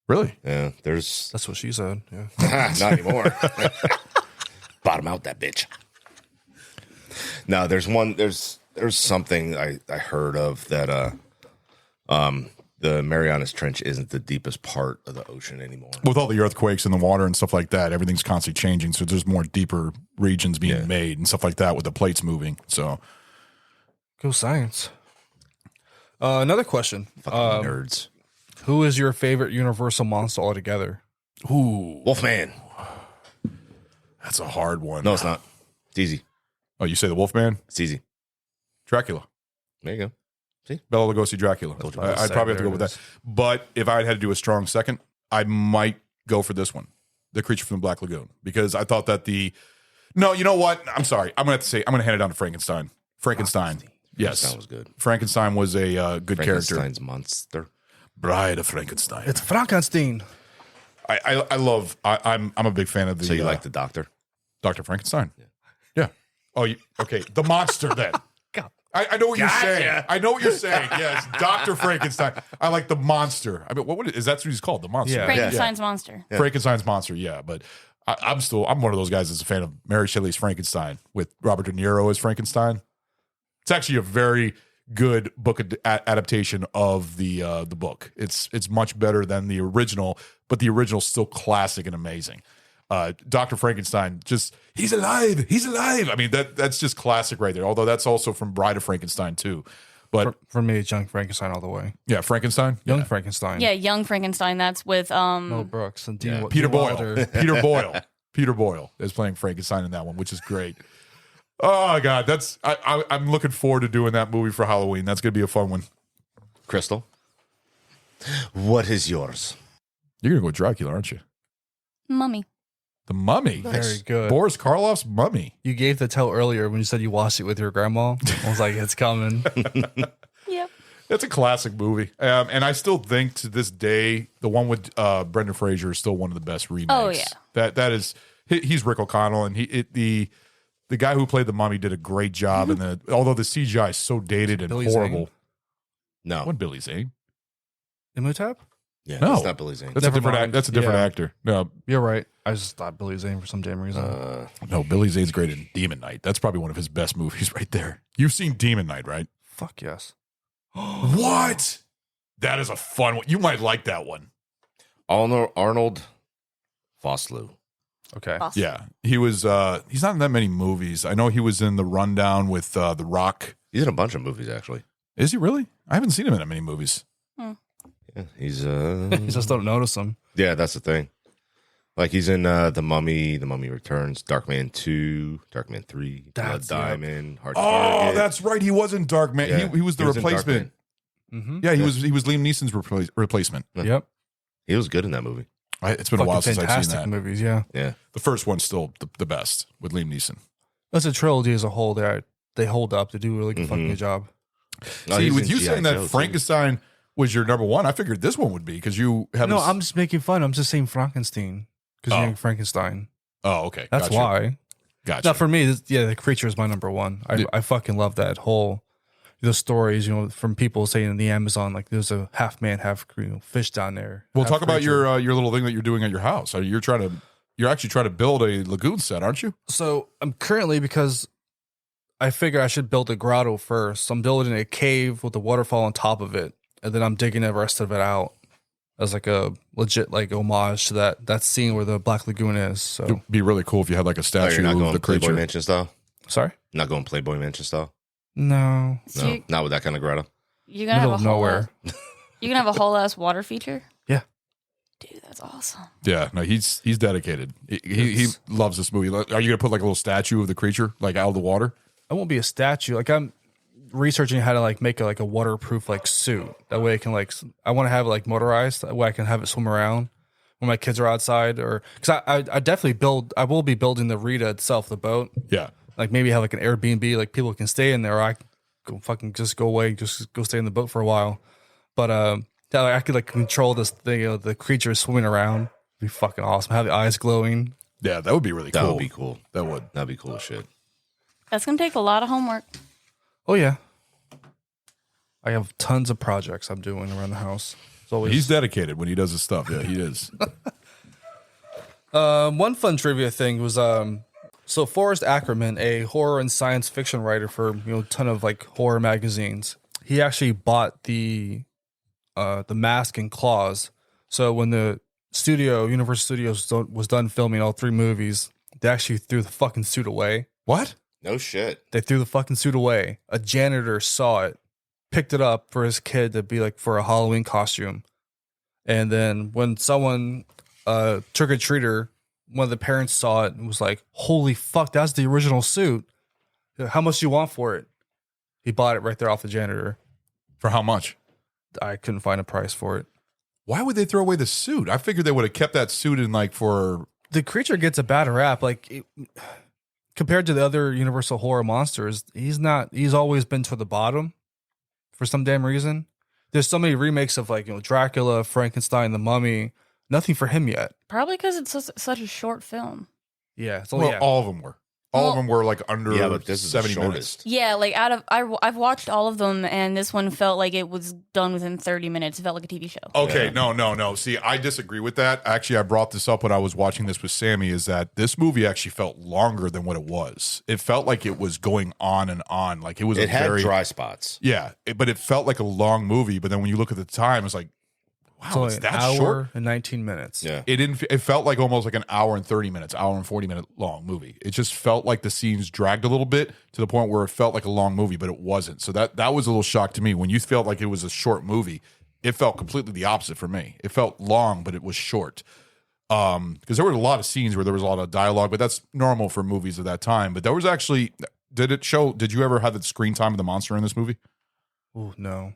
Really? Yeah, there's That's what she said. Yeah. not anymore. Bottom out that bitch. No, there's something I heard of that the Marianas Trench isn't the deepest part of the ocean anymore. With all the earthquakes in the water and stuff like that, everything's constantly changing. So there's more deeper regions being made and stuff like that with the plates moving. So Go science. Another question. Fucking nerds. Who is your favorite Universal monster altogether? ooh, Wolfman. that's a hard one. No, it's not. It's easy. Oh, you say the Wolfman? It's easy. Dracula. There you go. Bela Lugosi Dracula. I'd probably have to go with that. But if I had to do a strong second, I might go for this one, The Creature from the Black Lagoon, because I thought that no, you know what? I'm sorry. I'm going to hand it down to Frankenstein. Frankenstein. Yes. That was good. Frankenstein was a good character. Frankenstein's monster. Bride of Frankenstein. It's Frankenstein. I'm a big fan of the. So you like the Doctor? Dr. Frankenstein? Yeah. Oh, okay. The monster then. God. I know what you're saying. I know what you're saying. Yes, Dr. Frankenstein. I like the monster. I mean, what is that? What he's called? The monster. Yeah. Frankenstein's monster. Yeah. Frankenstein's monster. Yeah, but I'm one of those guys that's a fan of Mary Shelley's Frankenstein with Robert De Niro as Frankenstein. It's actually a very good book adaptation of the book. It's much better than the original, but the original's still classic and amazing. Dr. Frankenstein, just he's alive. I mean that's just classic right there. Although that's also from Bride of Frankenstein too. But For me, it's Young Frankenstein all the way. yeah, Frankenstein, Young Frankenstein. Yeah, Young Frankenstein. That's with Mel Brooks and Dean Peter Dean Boyle. Wilder. Peter Boyle. Peter Boyle is playing Frankenstein in that one, which is great. Oh God, I'm looking forward to doing that movie for Halloween. That's gonna be a fun one. Crystal. What is yours? You're going to go with Dracula, aren't you? Mummy. The Mummy. Very good. Boris Karloff's Mummy. You gave the tell earlier when you said you watched it with your grandma. I was like, it's coming. Yep. It's a classic movie. And I still think to this day, the one with Brendan Fraser is still one of the best remakes. Oh, yeah. That is, he's Rick O'Connell, and the guy who played the Mummy did a great job. And although the CGI is so dated and Billy horrible. Zane? No. What Billy Zane? Imhotep? Yeah, No. it's not Billy Zane. That's Never a different. mind. That's a different Yeah. actor. No, You're right. I just thought Billy Zane for some damn reason. no. Billy Zane's great in Demon Knight. That's probably one of his best movies right there. You've seen Demon Knight, right? Fuck yes. What? That is a fun one. You might like that one. Arnold Vosloo. Okay. Awesome. Yeah, he was. He's not in that many movies. I know he was in The Rundown with The Rock. He's in a bunch of movies, actually. Is he really? I haven't seen him in that many movies. Yeah, he's You just don't notice him. yeah, that's the thing. Like he's in The Mummy, The Mummy Returns, Darkman 2, Darkman 3, Blood That's- yep. Diamond, Hard Oh, Target. that's right. He was in Dark Man. Yeah, He was the he was in replacement. Mm-hmm. Yeah, he was Liam Neeson's replacement. Yep. He was good in that movie. It's been a while since I've seen fantastic that. movies, yeah. Yeah. The first one's still the best with Liam Neeson. As a trilogy as a whole, they hold up. They do a really good fucking Mhm. good job. Oh, See, he's with in you G.I. saying Joe, that too. Frankenstein was your number one, I figured this one would be because you have. No, I'm just making fun. I'm just saying Frankenstein because Oh. you're saying Frankenstein. Oh, okay. That's Gotcha. why. Gotcha. Now, for me, the creature is my number one. Yeah. I fucking love that whole the stories. From people saying in the Amazon, like there's a half man, half fish down there. Well, half talk about creature. your little thing that you're doing at your house. You're actually trying to build a lagoon set, aren't you? So I'm currently, because I figure I should build a grotto first. I'm building a cave with a waterfall on top of it, and then I'm digging the rest of it out as like a legit like homage to that scene where the Black Lagoon is. So It'd be really cool if you had like a Oh, statue you're not of going the Playboy creature. Mansion style? sorry, Not going Playboy Mansion style? no, So No, not with that kind of grotto. you're gonna middle have of a whole nowhere. You're gonna have a whole ass water feature. Yeah. Dude, that's awesome. Yeah, no, he's dedicated. He loves this movie. Are you gonna put like a little statue of the creature like out of the water? I won't be a statue. Like I'm researching how to like make a waterproof like suit. That way I can I want to have it like motorized. That way I can have it swim around when my kids are outside, or because I definitely I will be building the Rita itself, the boat. Yeah. Like maybe have like an Airbnb, like people can stay in there, or I can go fucking just go away, just go stay in the boat for a while. But yeah, like, I could like control this thing, the creature swimming around. It'd be fucking awesome. Have the eyes glowing. Yeah, that would be really That cool. would be cool. That would. That'd be cool as shit. That's gonna take a lot of homework. Oh yeah. I have tons of projects I'm doing around the house. It's always He's dedicated when he does his stuff. Yeah, he is. one fun trivia thing was so Forrest Ackerman, a horror and science fiction writer for a ton of like horror magazines, he actually bought the mask and claws. So when the Universal Studios was done filming all three movies, they actually threw the fucking suit away. What? No shit. They threw the fucking suit away. A janitor saw it, picked it up for his kid to be like for a Halloween costume. And then when someone, trick or treater, one of the parents saw it and was like, holy fuck, that's the original suit. How much do you want for it? He bought it right there off the janitor. For how much? I couldn't find a price for it. Why would they throw away the suit? I figured they would have kept that suit in like for. The creature gets a bad rap. Like compared to the other Universal horror monsters, he's always been to the bottom for some damn reason. There's so many remakes of like, Dracula, Frankenstein, The Mummy. Nothing for him yet. Probably because it's such a short film. Yeah. It's only, Well, all of them were. All of Well- them were like under Yeah, but this is the 70 minutes. shortest. Yeah, like I've watched all of them, and this one felt like it was done within 30 minutes. It felt like a TV show. Okay, no. See, I disagree with that. Actually, I brought this up when I was watching this with Sammy, is that this movie actually felt longer than what it was. It felt like it was going on and on. Like it was It a had very dry spots. Yeah, but it felt like a long movie. But then when you look at the time, it's like, it's wow, only it's an that hour short. and 19 minutes. Yeah. It didn't. It felt like almost like an hour and 30 minutes, hour and 40-minute long movie. It just felt like the scenes dragged a little bit to the point where it felt like a long movie, but it wasn't. So that was a little shock to me. When you felt like it was a short movie, it felt completely the opposite for me. It felt long, but it was short. Because there were a lot of scenes where there was a lot of dialogue, but that's normal for movies of that time. But there was actually, did you ever have the screen time of the monster in this movie? Oh, no.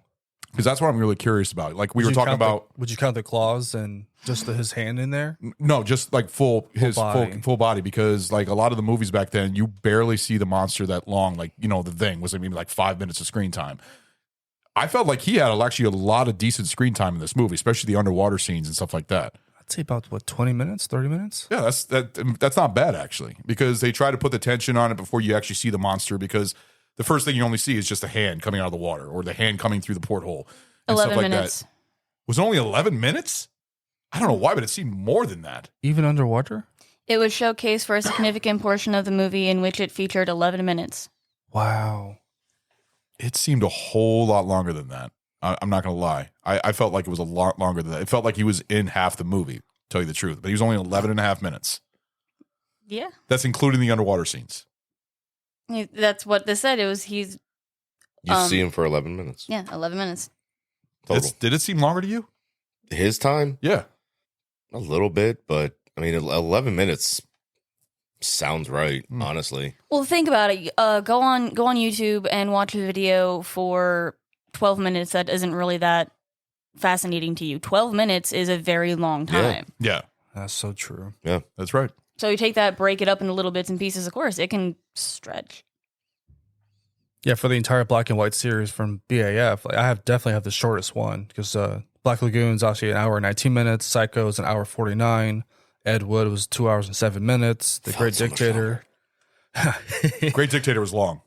Because that's what I'm really curious about. Like we were talking about. Would you count the claws and just his hand in there? No, just like full body. Because like a lot of the movies back then, you barely see the monster that long. Like, you know, the thing was maybe like 5 minutes of screen time. I felt like he had actually a lot of decent screen time in this movie, especially the underwater scenes and stuff like that. I'd say about 20 minutes, 30 minutes. Yeah, that's not bad actually, because they try to put the tension on it before you actually see the monster. Because the first thing you only see is just a hand coming out of the water or the hand coming through the porthole. 11 minutes. Was it only 11 minutes? I don't know why, but it seemed more than that. Even underwater? It was showcased for a significant portion of the movie in which it featured 11 minutes. Wow. It seemed a whole lot longer than that. I'm not going to lie. I felt like it was a lot longer than that. It felt like he was in half the movie, to tell you the truth. But he was only 11 and a half minutes. Yeah. That's including the underwater scenes. That's what they said. You see him for 11 minutes. Yeah, 11 minutes. Total. Did it seem longer to you? His time? Yeah. A little bit, but I mean, 11 minutes sounds right, honestly. Well, think about it. Go on YouTube and watch a video for 12 minutes that isn't really that fascinating to you. 12 minutes is a very long time. Yeah. That's so true. Yeah. That's right. So you take that, break it up into little bits and pieces. Of course, it can stretch. Yeah, for the entire black and white series from BAF, like I definitely have the shortest one because Black Lagoon's actually an hour and 19 minutes. Psycho is an hour 49. Ed Wood was 2 hours and 7 minutes. The Great Dictator. Great Dictator was long.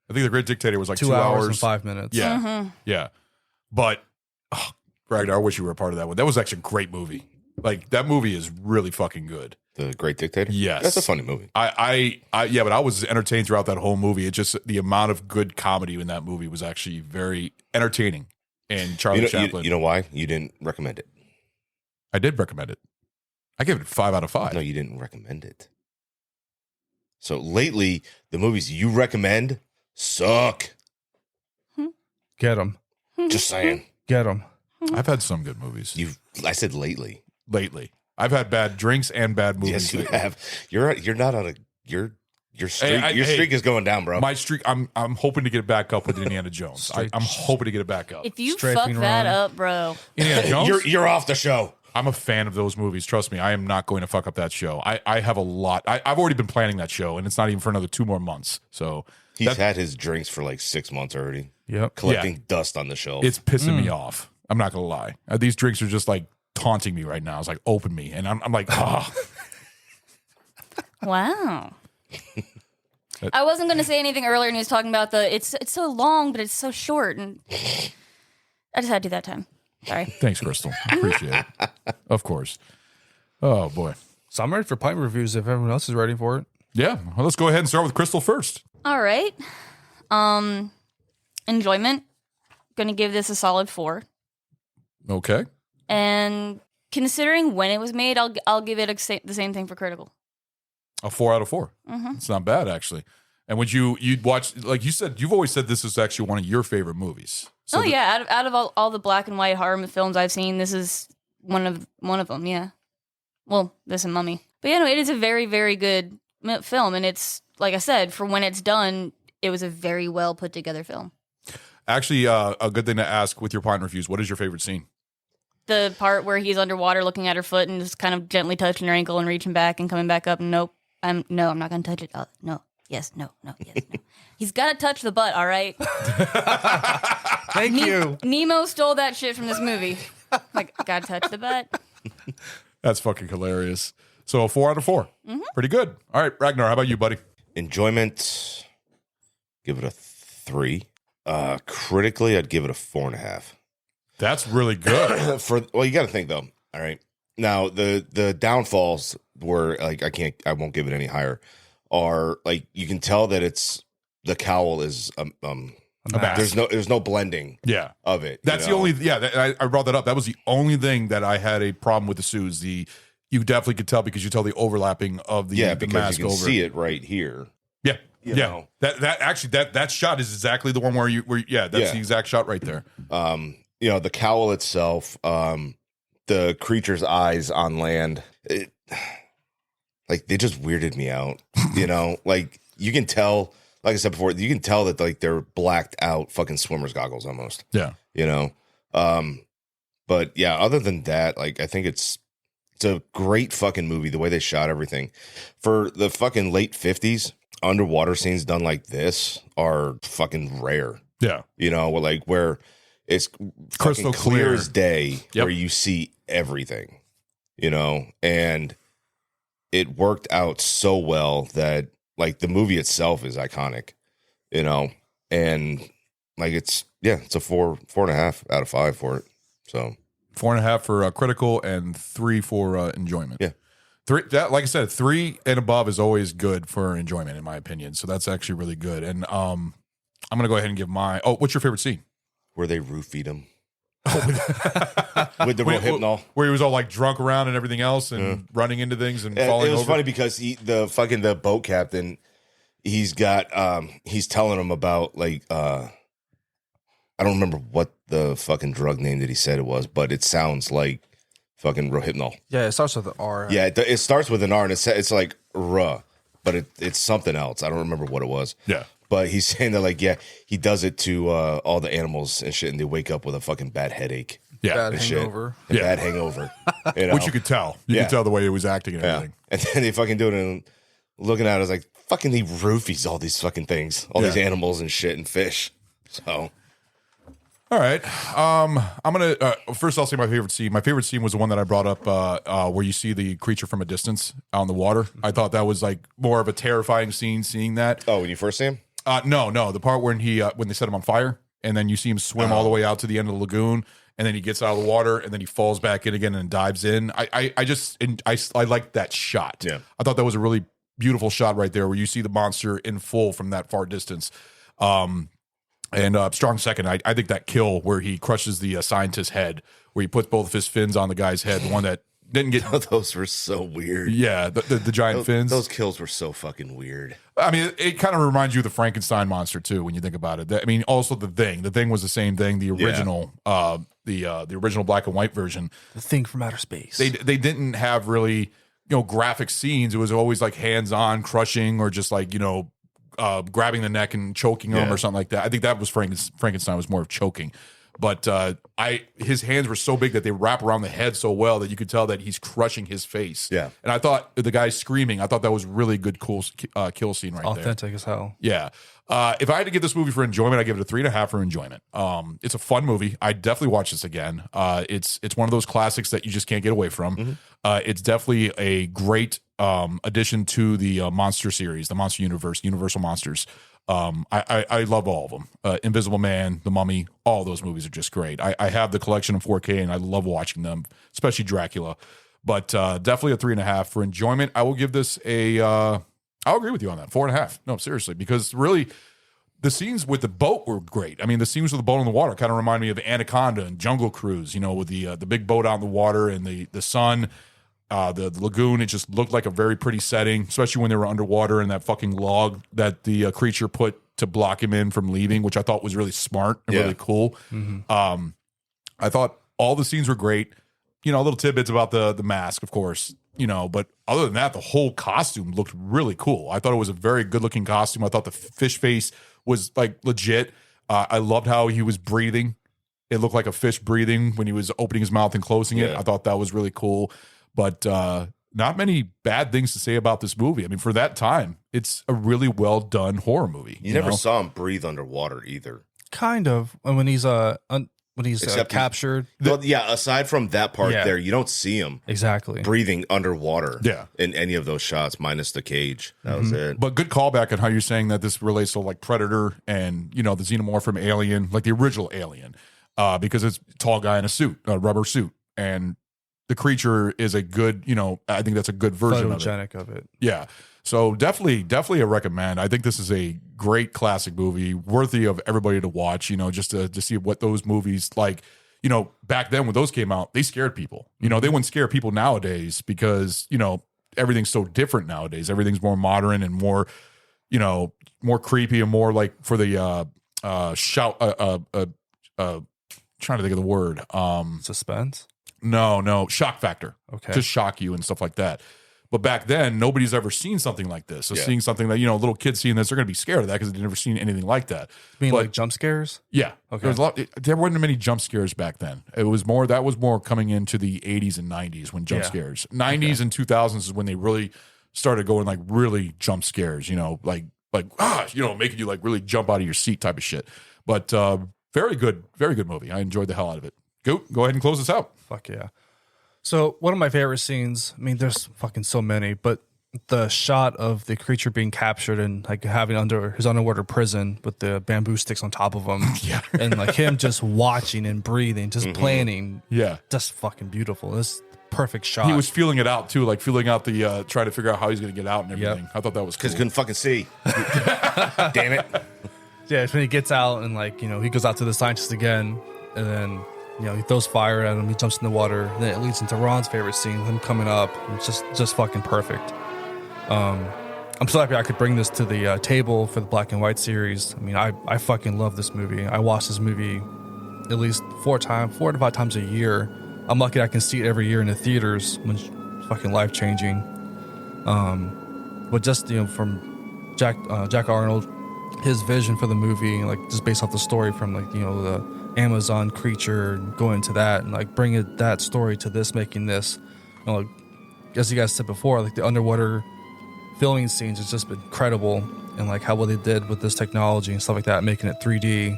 I think The Great Dictator was like 2 hours and 5 minutes. Yeah. Mm-hmm. Yeah. But, Ragnar, I wish you were a part of that one. That was actually a great movie. Like, that movie is really fucking good. The Great Dictator? Yes. That's a funny movie. Yeah, but I was entertained throughout that whole movie. It just, the amount of good comedy in that movie was actually very entertaining. And Charlie Chaplin. You know why? You didn't recommend it. I did recommend it. I gave it 5 out of 5. No, you didn't recommend it. So lately, the movies you recommend suck. Get them. Just saying. Get them. I've had some good movies. I said lately. Lately. I've had bad drinks and bad movies. Yes, you have. You're not on your streak. Your streak is going down, bro. My streak. I'm hoping to get it back up with Indiana Jones. I'm hoping to get it back up. If you fuck that up, bro, Indiana Jones, you're off the show. I'm a fan of those movies. Trust me, I am not going to fuck up that show. I have a lot. I've already been planning that show, and it's not even for another 2 more months. So he's had his drinks for like 6 months already. Yep. Collecting dust on the shelf. It's pissing me off. I'm not gonna lie. These drinks are just like taunting me right now. It's like, open me, and I'm like, ah. Wow. I wasn't going to say anything earlier, and he was talking about it's so long, but it's so short, and I just had to do that time. Sorry. Thanks, Crystal. Appreciate it. Of course. Oh boy. So I'm ready for pint reviews if everyone else is ready for it. Yeah. Well, let's go ahead and start with Crystal first. All right. Enjoyment. Going to give this a solid 4. Okay. And considering when it was made, I'll give it the same thing for critical. A 4 out of 4. Mm-hmm. It's not bad actually. And would you'd watch, like you said, you've always said this is actually one of your favorite movies. So yeah, out of all the black and white horror films I've seen, this is one of them. Yeah. Well, this and Mummy, but yeah, no, it is a very, very good film, and it's like I said, for when it's done, it was a very well put together film. Actually, a good thing to ask with your pint reviews. What is your favorite scene? The part where he's underwater, looking at her foot, and just kind of gently touching her ankle and reaching back and coming back up. Nope, I'm not going to touch it. No. Yes, no, yes, no. He's got to touch the butt, all right? Thank you. Nemo stole that shit from this movie. Like, got to touch the butt. That's fucking hilarious. So a 4 out of 4. Mm-hmm. Pretty good. All right, Ragnar, how about you, buddy? Enjoyment, give it a 3. Critically, I'd give it a 4.5. That's really good. Well, you got to think though. All right, now the downfalls were like I won't give it any higher. Are like you can tell that it's the cowl is there's no blending of it. That's the only I brought that up. That was the only thing that I had a problem with the suits. You definitely could tell because you tell the overlapping of the because mask you can over. see it right here. Yeah. You know. That shot is exactly the one where that's the exact shot right there. The cowl itself, the creature's eyes on land, like they just weirded me out. Like you can tell like I said before, you can tell that like they're blacked out fucking swimmer's goggles almost. Yeah. You know? But yeah, other than that, like I think it's a great fucking movie, the way they shot everything. For the fucking late 50s, underwater scenes done like this are fucking rare. Yeah. You know, like where it's Crystal fucking clear clear. as day, Yep. where you see everything, you know, and it worked out so well that like the movie itself is iconic, you know, and like it's a 4.5 out of 5 for it. So 4.5 for critical and 3 for enjoyment. Yeah. 3, that, like I said, 3 and above is always good for enjoyment, in my opinion. So that's actually really good. And I'm gonna go ahead and give my. Oh, what's your favorite scene? where they roofied him with the Rohypnol. Where he was all like drunk around and everything else, and running into things and It falling was over. funny because the boat captain, he's telling him about like I don't remember what the fucking drug name that he said it was, but it sounds like fucking Rohypnol. Yeah, it starts with an R. Yeah, it starts with an R, and it's like ruh, but it's something else. I don't remember what it was. Yeah. But he's saying that like, yeah, he does it to all the animals and shit, and they wake up with a fucking bad headache. Yeah. Bad and shit. hangover. A Yeah. bad hangover. You know? Which you could tell. You Yeah. could tell the way he was acting and Yeah. everything. And then they fucking do it and looking at it, I was like, fucking he roofies all these fucking things, all these Yeah. animals and shit and fish. So All right. I'm going to, first I'll say my favorite scene. My favorite scene was the one that I brought up where you see the creature from a distance out in the water. I thought that was like more of a terrifying scene, seeing that. when you first see him? No. The part when when they set him on fire and then you see him swim all the way out to the end of the lagoon and then he gets out of the water and then he falls back in again and dives in. I liked that shot. Yeah. I thought that was a really beautiful shot right there where you see the monster in full from that far distance. And strong second, I think that kill where he crushes the scientist's head, where he puts both of his fins on the guy's head, the one that didn't get. Those were so weird. Yeah, the giant fins. Those kills were so fucking weird. I mean, it kind of reminds you of the Frankenstein monster too, when you think about it. I mean, also the Thing. The Thing was the same thing. The original, the original black and white version. The Thing from outer space. They didn't have really graphic scenes. It was always like hands on crushing or just like grabbing the neck and choking him or something like that. I think that was Frankenstein was more of choking. But his hands were so big that they wrap around the head so well that you could tell that he's crushing his face. Yeah. And I thought the guy screaming, I thought that was really good, cool kill scene right there. Authentic as hell. Yeah. If I had to give this movie for enjoyment, I give it a 3.5 for enjoyment. It's a fun movie. I definitely watch this again. It's one of those classics that you just can't get away from. Mm-hmm. It's definitely a great addition to the monster series, the monster universe, Universal Monsters. I love all of them. Invisible Man, The Mummy, all those movies are just great. I have the collection in 4K and I love watching them, especially Dracula. But definitely a 3.5 for enjoyment. I will give this I'll agree with you on that. 4.5. No, seriously, because really the scenes with the boat were great. I mean, the scenes with the boat in the water kind of remind me of Anaconda and Jungle Cruise, with the big boat out in the water and the sun. The lagoon, it just looked like a very pretty setting, especially when they were underwater and that fucking log that the creature put to block him in from leaving, which I thought was really smart and really cool. Mm-hmm. I thought all the scenes were great. Little tidbits about the mask, of course, but other than that, the whole costume looked really cool. I thought it was a very good looking costume. I thought the fish face was like legit. I loved how he was breathing. It looked like a fish breathing when he was opening his mouth and closing it. Yeah. I thought that was really cool. But not many bad things to say about this movie. I mean, for that time, it's a really well done horror movie. You never saw him breathe underwater either. Kind of. When he's Except captured. Well, yeah, aside from that part Yeah. there, you don't see him Exactly. breathing underwater. Yeah. In any of those shots, minus the cage. That was it. But good callback on how you're saying that this relates to like Predator and, the xenomorph from Alien, like the original Alien, because it's a tall guy in a suit, a rubber suit. And the creature is a good, I think that's a good version of it. Photogenic of it. Yeah. So definitely a recommend. I think this is a great classic movie, worthy of everybody to watch, just to see what those movies like, back then when those came out, they scared people. They wouldn't scare people nowadays because, everything's so different nowadays. Everything's more modern and more, more creepy and more like for the trying to think of the word. Suspense. No, shock factor. Okay. To shock you and stuff like that. But back then, nobody's ever seen something like this. So seeing something that, little kids seeing this, they're going to be scared of that because they've never seen anything like that. You mean like jump scares? Yeah. Okay. There wasn't many jump scares back then. That was more coming into the 80s and 90s when jump scares. 90s and 2000s is when they really started going like really jump scares, making you like really jump out of your seat type of shit. But very good movie. I enjoyed the hell out of it. Go ahead and close this out. Fuck yeah. So one of my favorite scenes, I mean, there's fucking so many, but the shot of the creature being captured and like having his underwater prison with the bamboo sticks on top of him. Yeah. And like him just watching and breathing, just planning. Yeah. Just fucking beautiful. This perfect shot. He was feeling it out too, like feeling out the, trying to figure out how he's going to get out and everything. Yep. I thought that was cool. Because he couldn't fucking see. Damn it. Yeah, it's when he gets out and like, he goes out to the scientist again and then, he throws fire at him, he jumps in the water, and then it leads into Ron's favorite scene, him coming up. It's just fucking perfect. I'm so happy I could bring this to the table for the Black and White series. I mean, I fucking love this movie. I watch this movie at least 4 to 5 times a year. I'm lucky I can see it every year in the theaters when it's fucking life changing. But just from Jack Arnold, his vision for the movie, like just based off the story from like the Amazon creature and going into that and like bringing that story to this, making this, like, as you guys said before, like the underwater filming scenes has just been incredible, and like how well they did with this technology and stuff like that, making it 3D.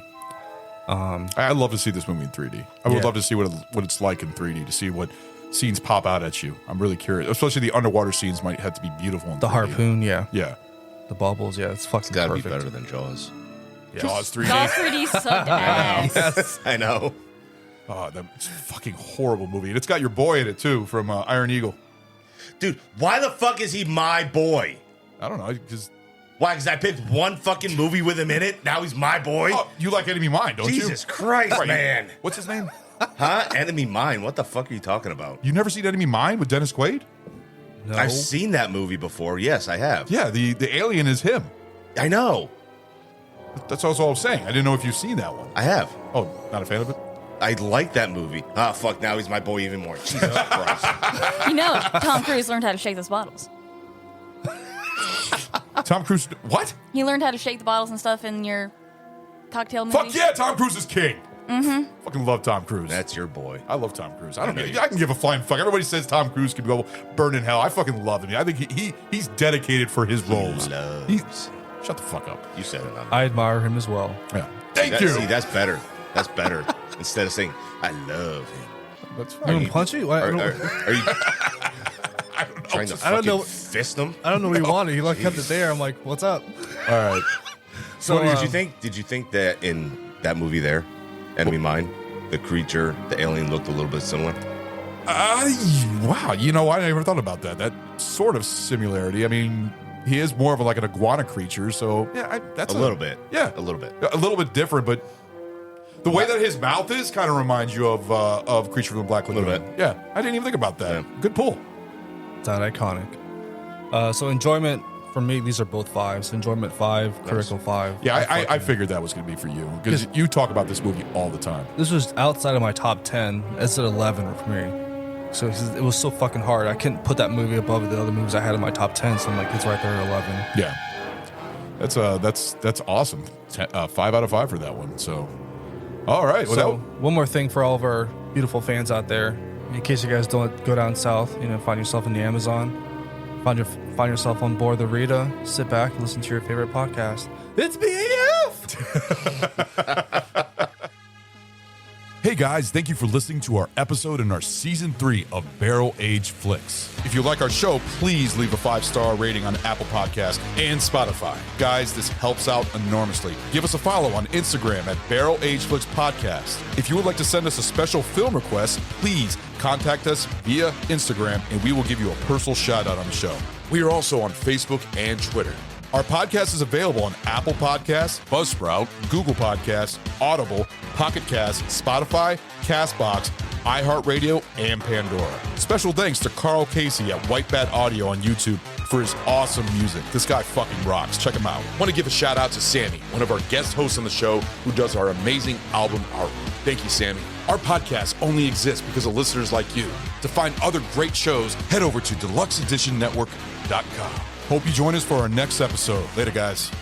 I'd love to see this movie in 3D. I would love to see what it's like in 3D, to see what scenes pop out at you. I'm really curious, especially the underwater scenes might have to be beautiful in The 3D. Harpoon, yeah, The bubbles, it's fucking It's got to be perfect. better than Jaws. Jaws 3D. Jaws 3D sucked ass. Yes. I know. Oh, that's a fucking horrible movie. And it's got your boy in it too, from Iron Eagle. Dude, why the fuck is he my boy? I don't know, because Why? Because I picked one fucking movie with him in it. Now he's my boy. you like Enemy Mine, don't you? Jesus Christ, Right. man. What's his name? Huh? Enemy Mine. What the fuck are you talking about? You never seen Enemy Mine with Dennis Quaid? No. I've seen that movie before. Yes, I have. Yeah, the alien is him. I know. That's also all I'm saying. I didn't know if you've seen that one. I have. Oh, not a fan of it? I like that movie. Ah, fuck. Now he's my boy even more. Jesus Christ. Tom Cruise learned how to shake those bottles. Tom Cruise. What? He learned how to shake the bottles and stuff in your cocktail movie. Fuck yeah, Tom Cruise is king. Mm-hmm. Fucking love Tom Cruise. That's your boy. I love Tom Cruise. I can give a flying fuck. Everybody says Tom Cruise can go burn in hell. I fucking love him. I think he's dedicated for his roles. Shut the fuck up. You said it. I admire him as well. Yeah. Thank you. See, that's better. That's better. Instead of saying, I love him. That's You fine. want to punch you? Are you trying to I don't know. fucking fist him? I don't know what he wanted. He like kept it there. I'm like, what's up? All right. So Did you think that in that movie there, Enemy Mine, the creature, the alien looked a little bit similar? Wow. I never thought about that. That sort of similarity. I mean, he is more of an iguana creature, so yeah, that's A little bit. Yeah, A little bit. A little bit different, but the way that his mouth is kind of reminds you of Creature from the Black Lagoon. A little bit. Yeah, I didn't even think about that. Yeah. Good pull. It's not iconic. So enjoyment for me, these are both 5s. Enjoyment 5, critical 5. Yeah, I figured that was going to be for you because you talk about this movie all the time. This was outside of my top 10. It's at 11 for me. So it was so fucking hard. I couldn't put that movie above the other movies I had in my top 10. So I'm like, it's right there at 11. Yeah, that's awesome. 5 out of 5 for that one. So, all right. Well, So one more thing for all of our beautiful fans out there, in case you guys don't go down south, find yourself in the Amazon, find yourself on board the Rita, sit back and listen to your favorite podcast. It's BAF! Hey guys, thank you for listening to our episode in our season 3 of Barrel Age Flicks. If you like our show, please leave a 5-star rating on Apple Podcasts and Spotify. Guys, this helps out enormously. Give us a follow on Instagram at Barrel Age Flicks Podcast. If you would like to send us a special film request, please contact us via Instagram and we will give you a personal shout out on the show. We are also on Facebook and Twitter. Our podcast is available on Apple Podcasts, Buzzsprout, Google Podcasts, Audible, Pocket Cast, Spotify, CastBox, iHeartRadio, and Pandora. Special thanks to Carl Casey at White Bat Audio on YouTube for his awesome music. This guy fucking rocks. Check him out. Want to give a shout out to Sammy, one of our guest hosts on the show who does our amazing album art. Thank you, Sammy. Our podcast only exists because of listeners like you. To find other great shows, Head over to deluxeeditionnetwork.com. Hope you join us for our next episode. Later, guys.